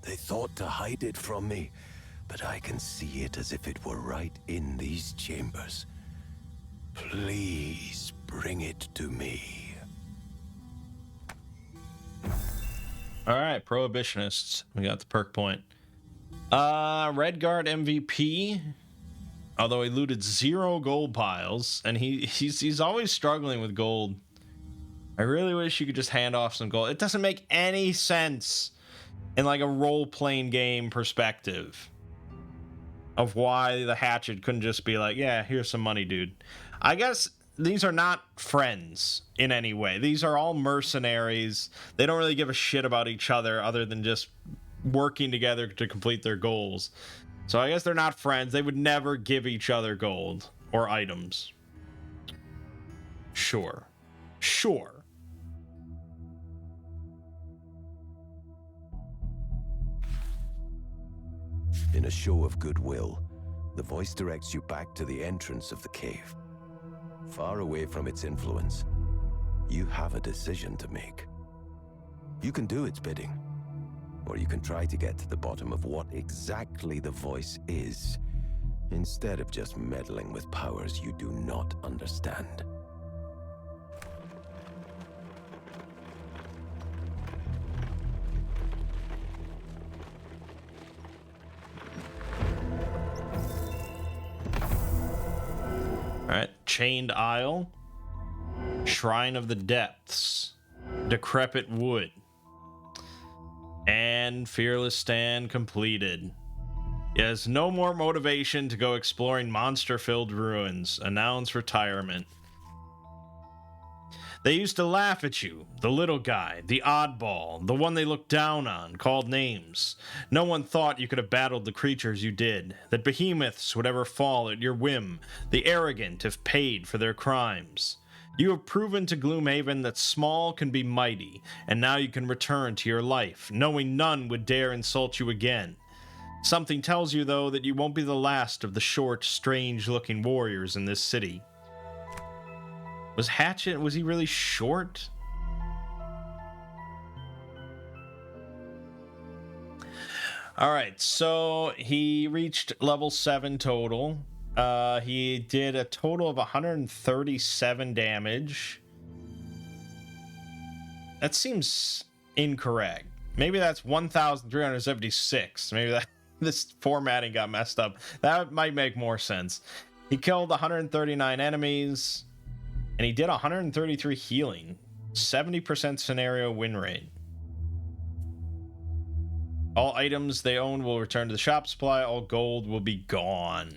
[SPEAKER 2] They thought to hide it from me, but I can see it as if it were right in these chambers. Please bring it to me.
[SPEAKER 1] All right, prohibitionists. We got the perk point. Redguard MVP. Although he looted 0 gold piles, and he's always struggling with gold. I really wish you could just hand off some gold. It doesn't make any sense in like a role-playing game perspective of why the hatchet couldn't just be like, yeah, here's some money, dude. I guess these are not friends in any way. These are all mercenaries. They don't really give a shit about each other than just working together to complete their goals. So I guess they're not friends. They would never give each other gold or items. Sure.
[SPEAKER 2] In a show of goodwill, the voice directs you back to the entrance of the cave. Far away from its influence, you have a decision to make. You can do its bidding, or you can try to get to the bottom of what exactly the voice is, instead of just meddling with powers you do not understand.
[SPEAKER 1] All right, Chained Isle, Shrine of the Depths, Decrepit Wood, and Fearless Stand completed. He has no more motivation to go exploring monster-filled ruins. Announce retirement. They used to laugh at you, the little guy, the oddball, the one they looked down on, called names. No one thought you could have battled the creatures you did, that behemoths would ever fall at your whim, the arrogant have paid for their crimes. You have proven to Gloomhaven that small can be mighty, and now you can return to your life, knowing none would dare insult you again. Something tells you, though, that you won't be the last of the short, strange-looking warriors in this city. Was Hatchet, was he really short? All right, so he reached level 7 total. He did a total of 137 damage. That seems incorrect. Maybe that's 1,376. Maybe that this formatting got messed up. That might make more sense. He killed 139 enemies, and he did 133 healing. 70% scenario win rate. All items they own will return to the shop supply. All gold will be gone.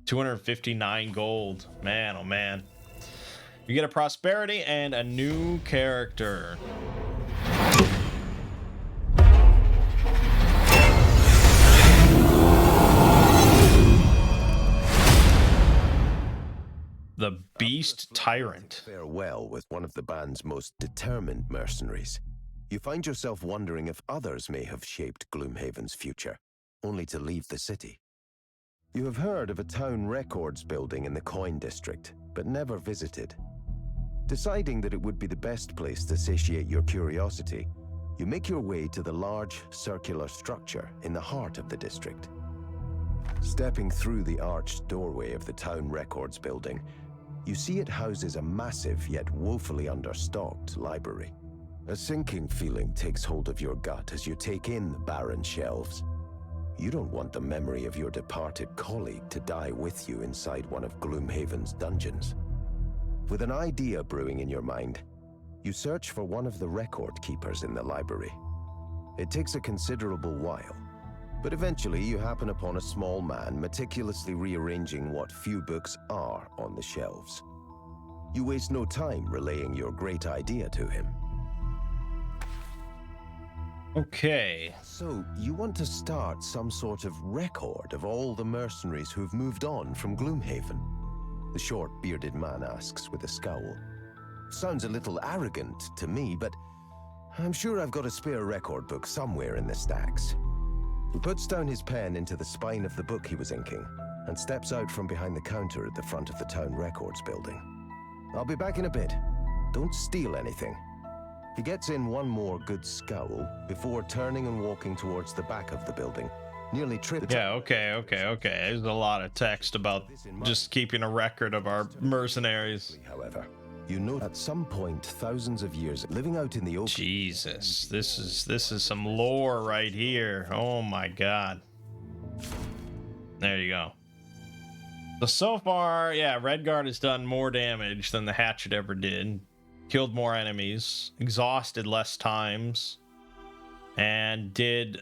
[SPEAKER 1] 259 gold. Man, oh man. You get a prosperity and a new character. The Beast Tyrant.
[SPEAKER 2] Farewell with one of the band's most determined mercenaries. You find yourself wondering if others may have shaped Gloomhaven's future, only to leave the city. You have heard of a town records building in the Coin District, but never visited. Deciding that it would be the best place to satiate your curiosity, you make your way to the large circular structure in the heart of the district. Stepping through the arched doorway of the town records building, you see it houses a massive yet woefully understocked library. A sinking feeling takes hold of your gut as you take in the barren shelves. You don't want the memory of your departed colleague to die with you inside one of Gloomhaven's dungeons. With an idea brewing in your mind, you search for one of the record keepers in the library. It takes a considerable while, but eventually you happen upon a small man meticulously rearranging what few books are on the shelves. You waste no time relaying your great idea to him.
[SPEAKER 1] Okay.
[SPEAKER 2] So, you want to start some sort of record of all the mercenaries who've moved on from Gloomhaven? The short, bearded man asks with a scowl. Sounds a little arrogant to me, but I'm sure I've got a spare record book somewhere in the stacks. He puts down his pen into the spine of the book he was inking and steps out from behind the counter at the front of the town records building. I'll be back in a bit. Don't steal anything. He gets in one more good scowl before turning and walking towards the back of the building, nearly tripping.
[SPEAKER 1] Yeah, okay. There's a lot of text about just keeping a record of our mercenaries.
[SPEAKER 2] However, you know at some point thousands of years living out in the open.
[SPEAKER 1] Jesus, this is some lore right here. Oh my god. There you go. So far, yeah, Redguard has done more damage than the Hatchet ever did. Killed more enemies, exhausted less times, and did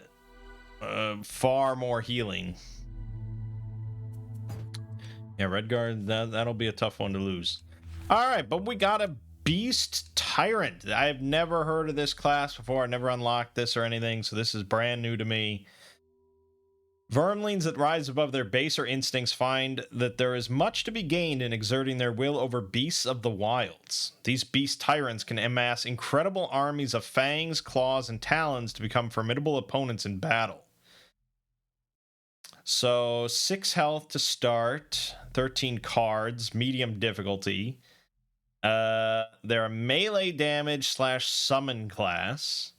[SPEAKER 1] far more healing. Yeah, Redguard, that'll be a tough one to lose. All right, but we got a Beast Tyrant. I've never heard of this class before. I never unlocked this or anything, so this is brand new to me. Vermlings that rise above their baser instincts find that there is much to be gained in exerting their will over beasts of the wilds. These beast tyrants can amass incredible armies of fangs, claws, and talons to become formidable opponents in battle. So 6 health to start, 13 cards, medium difficulty. They're a melee damage / summon class.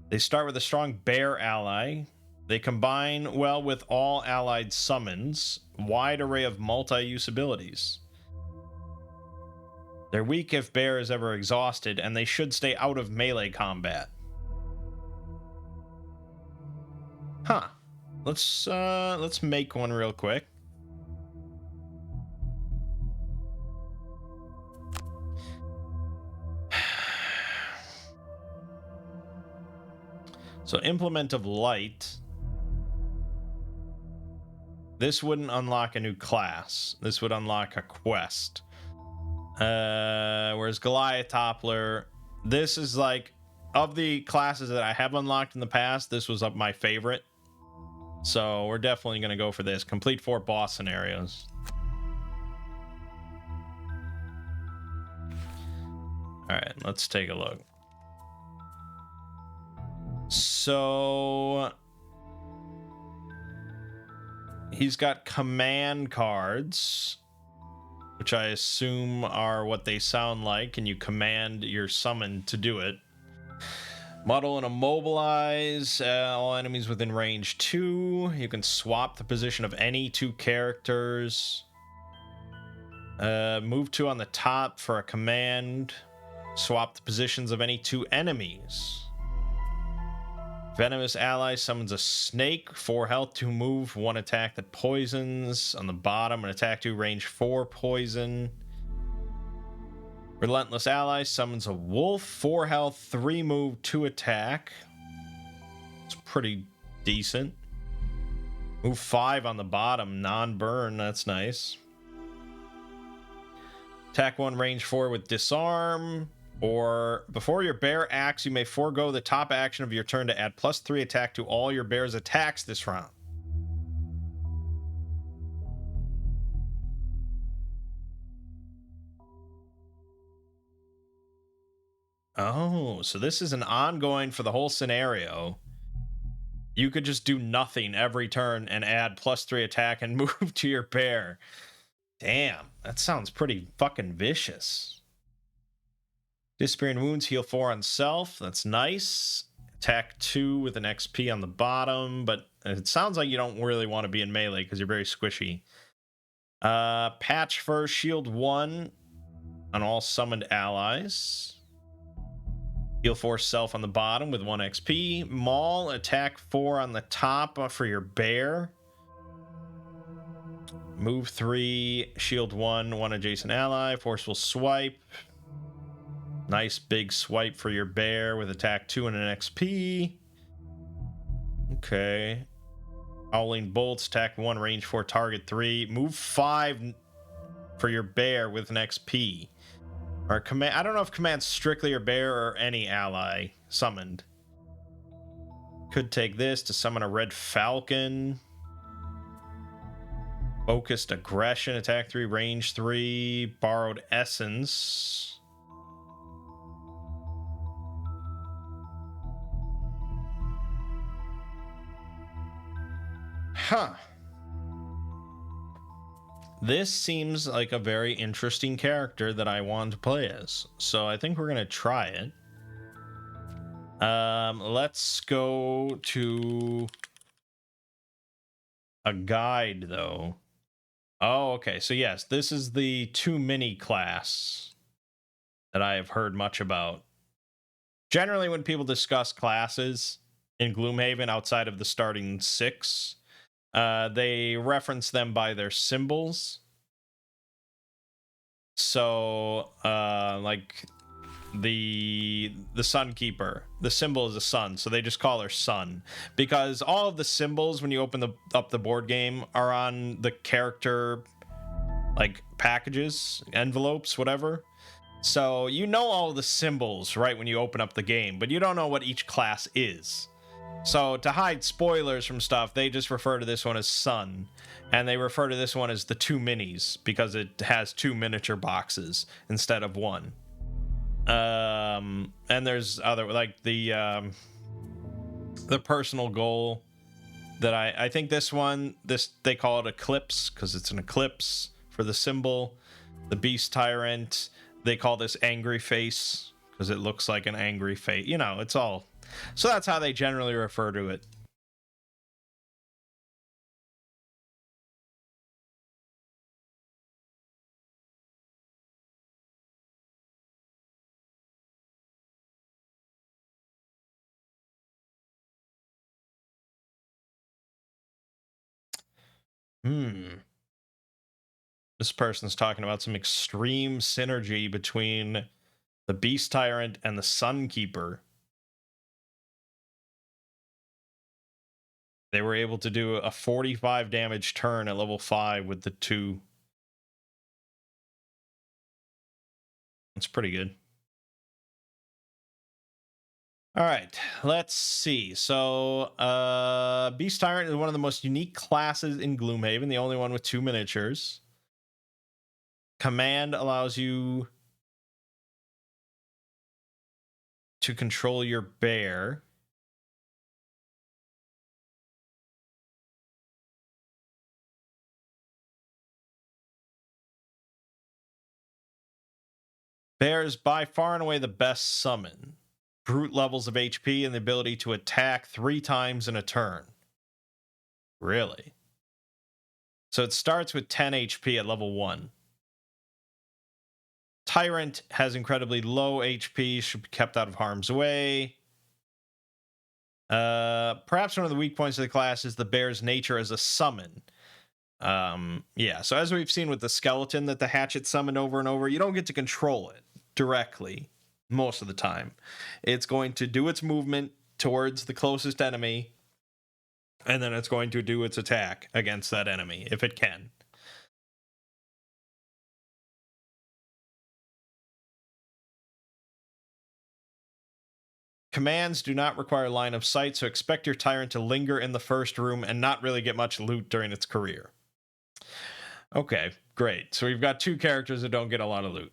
[SPEAKER 1] They start with a strong bear ally. They combine well with all allied summons, wide array of multi-use abilities. They're weak if bear is ever exhausted, and they should stay out of melee combat. Huh. Let's make one real quick. So Implement of Light. This wouldn't unlock a new class. This would unlock a quest. Whereas Goliath Toppler, this is like, of the classes that I have unlocked in the past, this was my favorite. So we're definitely going to go for this. Complete 4 boss scenarios. All right, let's take a look. So He's got command cards, which I assume are what they sound like, and you command your summon to do it. Muddle and immobilize all enemies within range 2. You can swap the position of any 2 characters. Move 2 on the top for a command. Swap the positions of any 2 enemies. Venomous ally summons a snake, 4 health, 2 move, 1 attack that poisons. On the bottom, an attack 2, range 4 poison. Relentless ally summons a wolf, 4 health, 3 move, 2 attack. It's pretty decent. Move 5 on the bottom, non-burn, that's nice. Attack 1, range 4 with disarm. Or before your bear acts, you may forego the top action of your turn to add +3 attack to all your bear's attacks this round. Oh, so this is an ongoing for the whole scenario. You could just do nothing every turn and add +3 attack and move to your bear. Damn, that sounds pretty fucking vicious. Disappearing wounds, heal 4 on self. That's nice. Attack 2 with an XP on the bottom, but it sounds like you don't really want to be in melee because you're very squishy. Patch first, shield 1 on all summoned allies. Heal 4 self on the bottom with 1 XP. Maul, attack 4 on the top for your bear. Move 3, shield 1, 1 adjacent ally. Forceful swipe. Nice big swipe for your bear with attack 2 and an XP. Okay. Howling bolts, attack 1, range 4, target 3. Move 5 for your bear with an XP. Or command. I don't know if command's strictly your bear or any ally summoned. Could take this to summon a red falcon. Focused aggression, attack 3, range 3. Borrowed essence. Huh. This seems like a very interesting character that I want to play as. So I think we're going to try it. Let's go to a guide, though. Oh, okay. So yes, this is the 2 mini class that I have heard much about. Generally, when people discuss classes in Gloomhaven outside of the starting 6, they reference them by their symbols. So, like the Sunkeeper, the symbol is a sun, so they just call her Sun, because all of the symbols when you open up the board game are on the character like packages, envelopes, whatever. So you know all the symbols right when you open up the game, but you don't know what each class is. So to hide spoilers from stuff, they just refer to this one as Sun, and they refer to this one as the 2 minis because it has 2 miniature boxes instead of 1. And there's other, like the personal goal that I think this one, they call it Eclipse because it's an eclipse for the symbol. The Beast Tyrant, they call this Angry Face because it looks like an angry face. You know, it's all. So that's how they generally refer to it. This person's talking about some extreme synergy between the Beast Tyrant and the Sunkeeper. They were able to do a 45 damage turn at level 5 with the 2. That's pretty good. All right, let's see. So, Beast Tyrant is one of the most unique classes in Gloomhaven, the only one with 2 miniatures. Command allows you to control your bear. Bear's by far and away the best summon. Brute levels of HP and the ability to attack 3 times in a turn. Really? So it starts with 10 HP at level 1. Tyrant has incredibly low HP, should be kept out of harm's way. Perhaps one of the weak points of the class is the bear's nature as a summon. Yeah, so as we've seen with the skeleton that the hatchet summoned over and over, you don't get to control it directly most of the time. It's going to do its movement towards the closest enemy, and then it's going to do its attack against that enemy if it can. Commands do not require line of sight, so expect your tyrant to linger in the first room and not really get much loot during its career. Okay, great. So we've got 2 characters that don't get a lot of loot.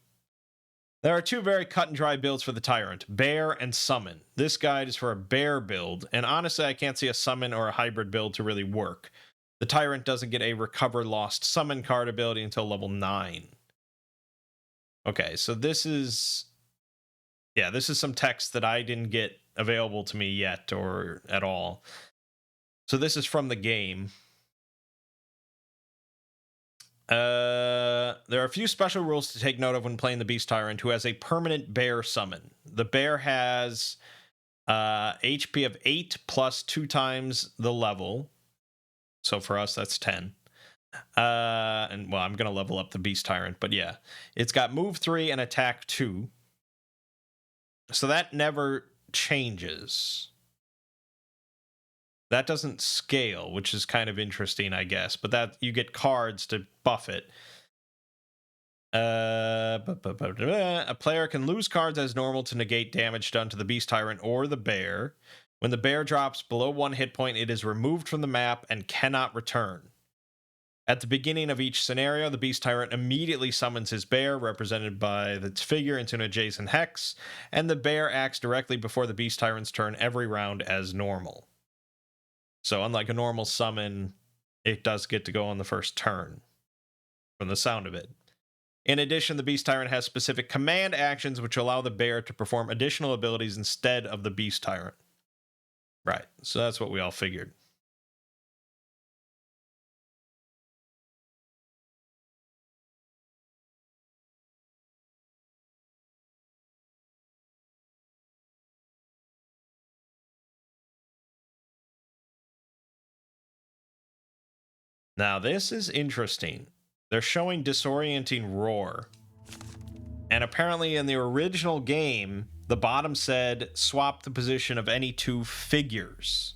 [SPEAKER 1] There are 2 very cut and dry builds for the Tyrant, Bear and Summon. This guide is for a Bear build, and honestly I can't see a Summon or a hybrid build to really work. The Tyrant doesn't get a Recover Lost Summon card ability until level 9. Okay, so this is... yeah, this is some text that I didn't get available to me yet or at all. So this is from the game. There are a few special rules to take note of when playing the Beast Tyrant, who has a permanent bear summon. The bear has HP of 8 plus 2 times the level. So for us, that's 10. And well, I'm going to level up the Beast Tyrant, but yeah. It's got move 3 and attack 2. So that never changes. That doesn't scale, which is kind of interesting, I guess. But that you get cards to buff it. A player can lose cards as normal to negate damage done to the Beast Tyrant or the bear. When the bear drops below 1 hit point, it is removed from the map and cannot return. At the beginning of each scenario, the Beast Tyrant immediately summons his bear, represented by its figure, into an adjacent hex, and the bear acts directly before the Beast Tyrant's turn every round as normal. So unlike a normal summon, it does get to go on the first turn, from the sound of it. In addition, the Beast Tyrant has specific command actions which allow the bear to perform additional abilities instead of the Beast Tyrant. Right, so that's what we all figured. Now, this is interesting. They're showing Disorienting Roar. And apparently in the original game, the bottom said, swap the position of any 2 figures.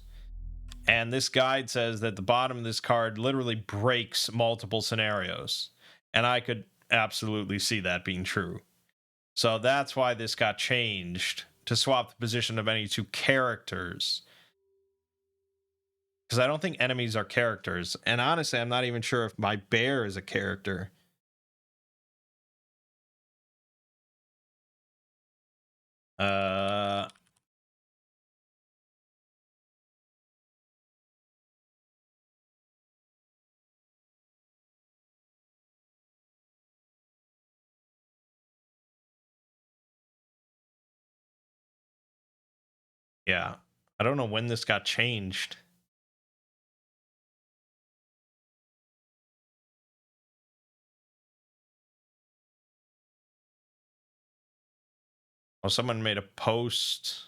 [SPEAKER 1] And this guide says that the bottom of this card literally breaks multiple scenarios. And I could absolutely see that being true. So that's why this got changed, to swap the position of any 2 characters. Because I don't think enemies are characters. And honestly, I'm not even sure if my bear is a character. Yeah. I don't know when this got changed. Oh, someone made a post.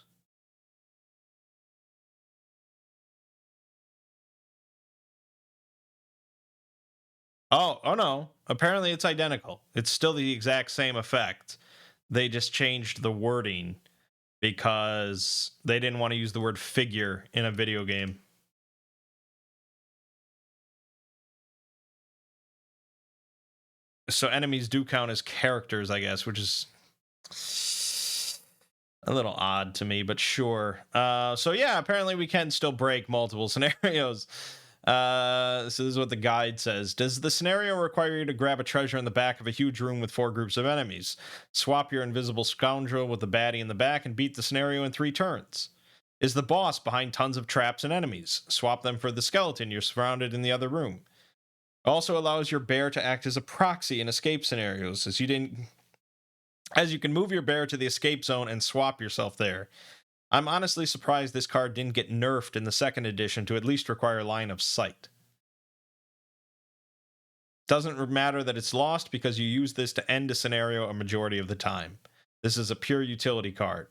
[SPEAKER 1] Oh no. Apparently it's identical. It's still the exact same effect. They just changed the wording because they didn't want to use the word figure in a video game. So enemies do count as characters, I guess, which is a little odd to me, but sure. So yeah, apparently we can still break multiple scenarios. So this is what the guide says. Does the scenario require you to grab a treasure in the back of a huge room with 4 groups of enemies? Swap your invisible scoundrel with the baddie in the back and beat the scenario in 3 turns. Is the boss behind tons of traps and enemies? Swap them for the skeleton you're surrounded in the other room. Also allows your bear to act as a proxy in escape scenarios, as you didn't as you can move your bear to the escape zone and swap yourself there. I'm honestly surprised this card didn't get nerfed in the second edition to at least require line of sight. Doesn't matter that it's lost because you use this to end a scenario a majority of the time. This is a pure utility card.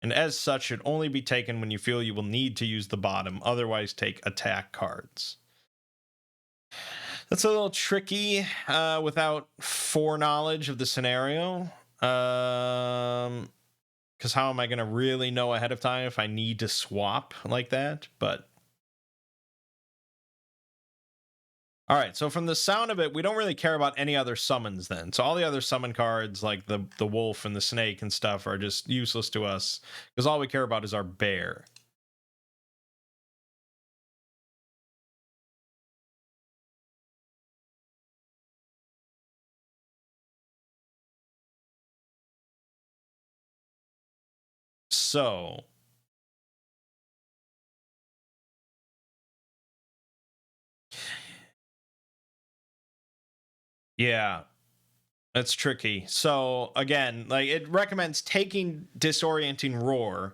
[SPEAKER 1] And as such, should only be taken when you feel you will need to use the bottom, otherwise take attack cards. That's a little tricky without foreknowledge of the scenario. Because how am I going to really know ahead of time if I need to swap like that? But all right, so from the sound of it, we don't really care about any other summons then. So all the other summon cards, like the wolf and the snake and stuff, are just useless to us, because all we care about is our bear. So yeah, that's tricky. So again, like, it recommends taking Disorienting Roar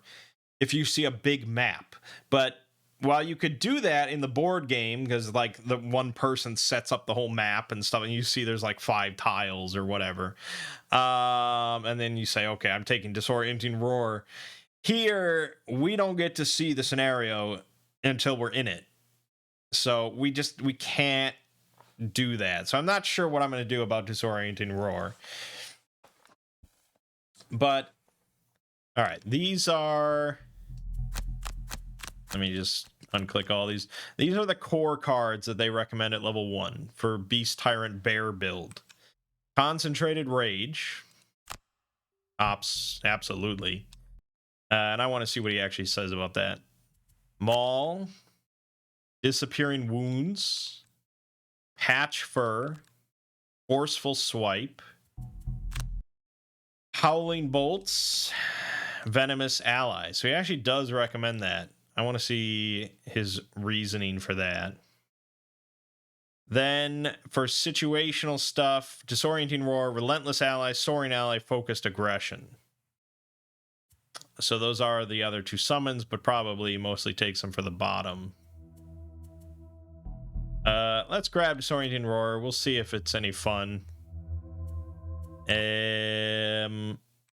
[SPEAKER 1] if you see a big map. But while you could do that in the board game, because like the one person sets up the whole map and stuff, and you see there's like 5 tiles or whatever, and then you say, okay, I'm taking Disorienting Roar. Here, we don't get to see the scenario until we're in it. So we can't do that. So I'm not sure what I'm going to do about Disorienting Roar. But, all right, these are... Let me just unclick all these. These are the core cards that they recommend at level 1 for Beast Tyrant Bear build. Concentrated Rage. Absolutely. And I want to see what he actually says about that. Maul. Disappearing Wounds. Patch Fur. Forceful Swipe. Howling Bolts. Venomous Ally. So he actually does recommend that. I want to see his reasoning for that. Then for situational stuff, Disorienting Roar, Relentless Ally, Soaring Ally, Focused Aggression. So those are the other 2 summons, but probably mostly takes them for the bottom. Let's grab Disorienting Roar. We'll see if it's any fun.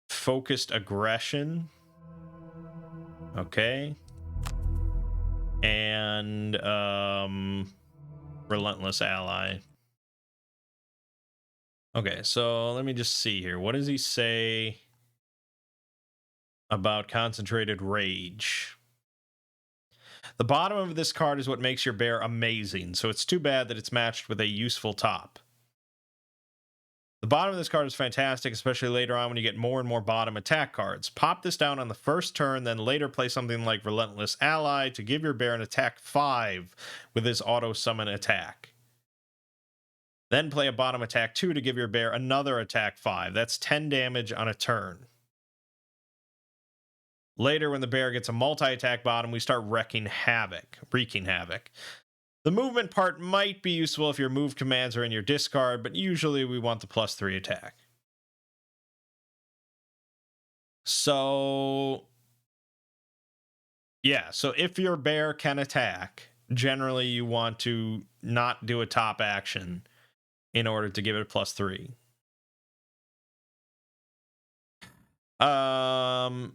[SPEAKER 1] Focused Aggression. Okay. And Relentless Ally. Okay, so let me just see here. What does he say about Concentrated Rage? The bottom of this card is what makes your bear amazing, so it's too bad that it's matched with a useful top. The bottom of this card is fantastic, especially later on when you get more and more bottom attack cards. Pop this down on the first turn, then later play something like Relentless Ally to give your bear an attack 5 with his auto summon attack. Then play a bottom attack 2 to give your bear another attack 5. That's 10 damage on a turn. Later, when the bear gets a multi-attack bottom, we start wreaking havoc. The movement part might be useful if your move commands are in your discard, but usually we want the +3 attack. So, yeah, so if your bear can attack, generally you want to not do a top action in order to give it a +3.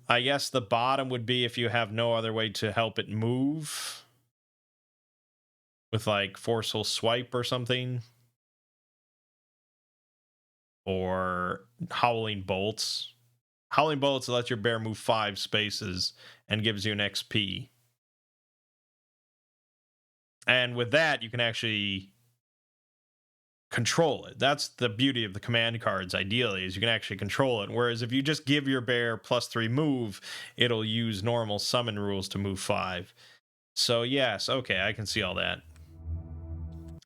[SPEAKER 1] I guess the bottom would be if you have no other way to help it move. With like Forceful Swipe or something. Or Howling Bolts. Howling Bolts lets your bear move 5 spaces and gives you an XP. And with that, you can actually control it. That's the beauty of the command cards, ideally, is you can actually control it. Whereas if you just give your bear +3 move, it'll use normal summon rules to move 5. So yes, okay, I can see all that.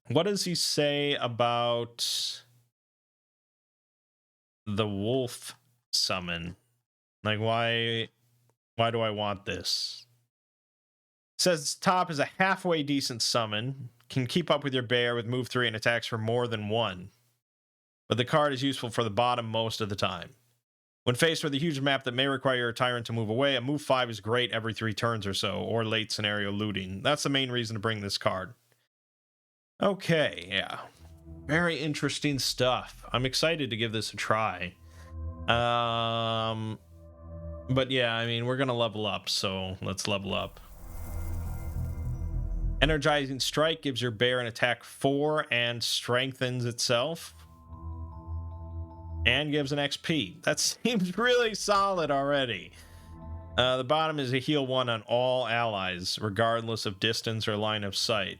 [SPEAKER 1] What does he say about the wolf summon? Like, why do I want this? It says top is a halfway decent summon. Can keep up with your bear with move 3 and attacks for more than 1. but the card is useful for the bottom most of the time. When faced with a huge map that may require a tyrant to move away, a move 5 is great every 3 turns or so, or late scenario looting. That's the main reason to bring this card. Okay, yeah. Very interesting stuff. I'm excited to give this a try. But yeah, I mean, we're gonna level up, so let's level up. Energizing Strike gives your bear an attack 4 and strengthens itself. And gives an XP. That seems really solid already. The bottom is a heal 1 on all allies, regardless of distance or line of sight.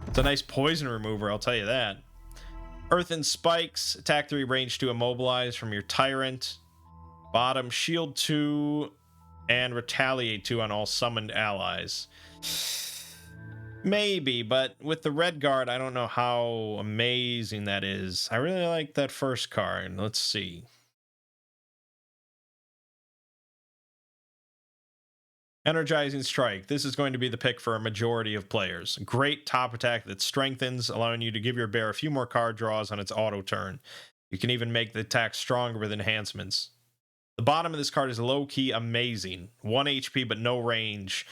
[SPEAKER 1] It's a nice poison remover, I'll tell you that. Earthen Spikes, attack 3, range 2, immobilize from your tyrant. Bottom, shield 2 and retaliate 2 on all summoned allies. Maybe, but with the red guard, I don't know how amazing that is. I really like that first card. Let's see. Energizing Strike. This is going to be the pick for a majority of players. Great top attack that strengthens, allowing you to give your bear a few more card draws on its auto turn. You can even make the attack stronger with enhancements. The bottom of this card is low-key amazing. 1 HP but no range.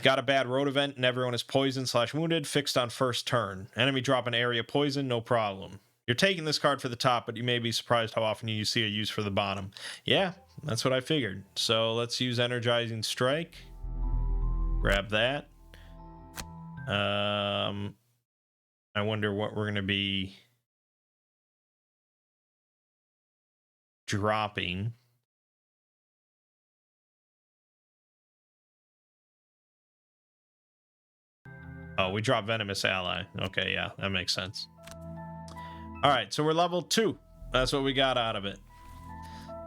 [SPEAKER 1] Got a bad road event and everyone is poisoned/wounded, fixed on first turn. Enemy drop an area poison, no problem. You're taking this card for the top, but you may be surprised how often you see a use for the bottom. Yeah, that's what I figured. So let's use Energizing Strike. Grab that. I wonder what we're going to be dropping. Oh, we drop Venomous Ally. Okay, yeah, that makes sense. All right, so we're level 2. That's what we got out of it.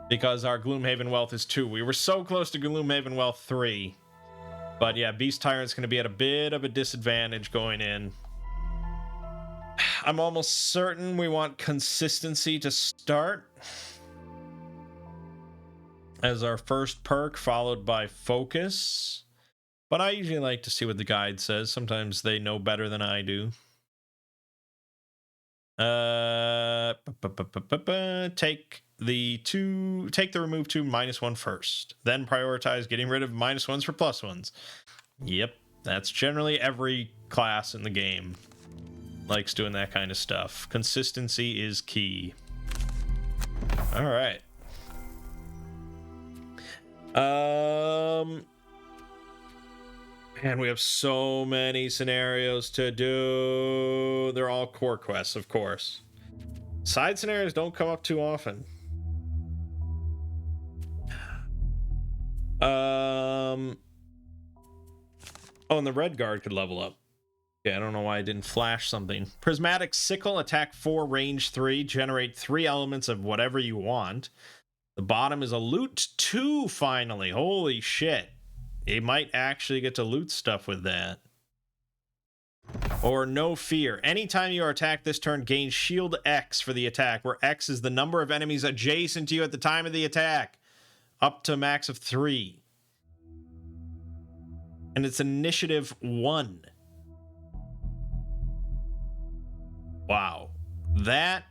[SPEAKER 1] Because our Gloomhaven wealth is 2. We were so close to Gloomhaven wealth 3. But yeah, Beast Tyrant's going to be at a bit of a disadvantage going in. I'm almost certain we want consistency to start as our first perk, followed by focus. But I usually like to see what the guide says. Sometimes they know better than I do. Take the remove 2 -1 first. Then prioritize getting rid of -1s for +1s. Yep, that's generally every class in the game likes doing that kind of stuff. Consistency is key. All right. And we have so many scenarios to do. They're all core quests, of course. Side scenarios don't come up too often. Oh, and the red guard could level up. Yeah, I don't know why I didn't flash something. Prismatic Sickle, attack 4, range 3, generate 3 elements of whatever you want. The bottom is a loot 2, finally. Holy shit. You might actually get to loot stuff with that. Or No Fear. Anytime you are attacked this turn, gain shield X for the attack, where X is the number of enemies adjacent to you at the time of the attack. Up to a max of 3. And it's initiative 1. Wow. That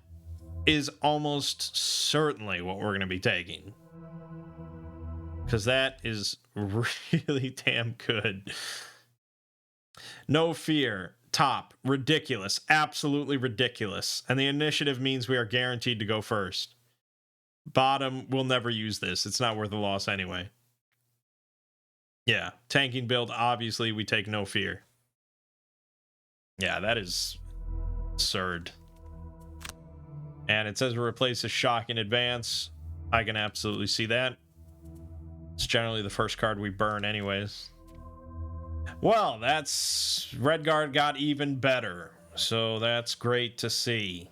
[SPEAKER 1] is almost certainly what we're going to be taking. Because that is really damn good. No Fear. Top. Ridiculous. Absolutely ridiculous. And the initiative means we are guaranteed to go first. Bottom, we'll never use this. It's not worth a loss anyway. Yeah. Tanking build, obviously, we take No Fear. Yeah, that is absurd. And it says we replace a shock in advance. I can absolutely see that. It's generally the first card we burn anyways. Well, that's... Redguard got even better. So that's great to see.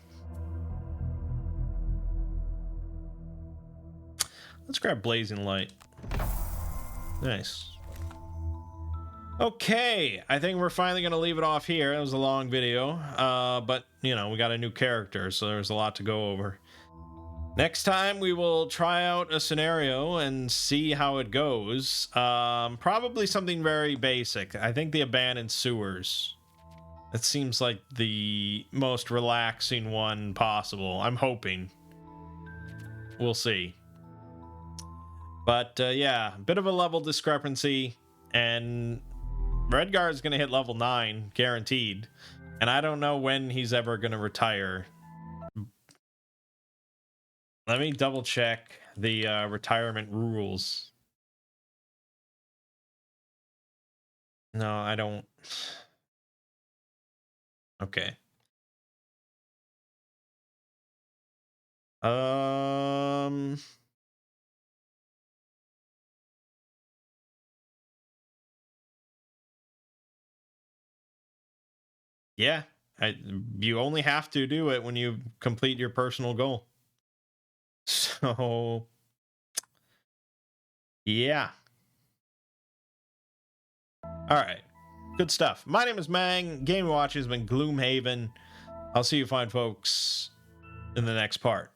[SPEAKER 1] Let's grab Blazing Light. Nice. Okay, I think we're finally going to leave it off here. It was a long video, but, you know, we got a new character, so there's a lot to go over. Next time, we will try out a scenario and see how it goes. Probably something very basic. I think the Abandoned Sewers. It seems like the most relaxing one possible. I'm hoping. We'll see. But yeah, bit of a level discrepancy, and Redgar's going to hit level 9, guaranteed. And I don't know when he's ever going to retire. Let me double check the retirement rules. No, I don't. Okay. Um. Yeah, you only have to do it when you complete your personal goal. So, yeah. All right. Good stuff. My name is Mangg. Game Watch has been Gloomhaven. I'll see you fine folks in the next part.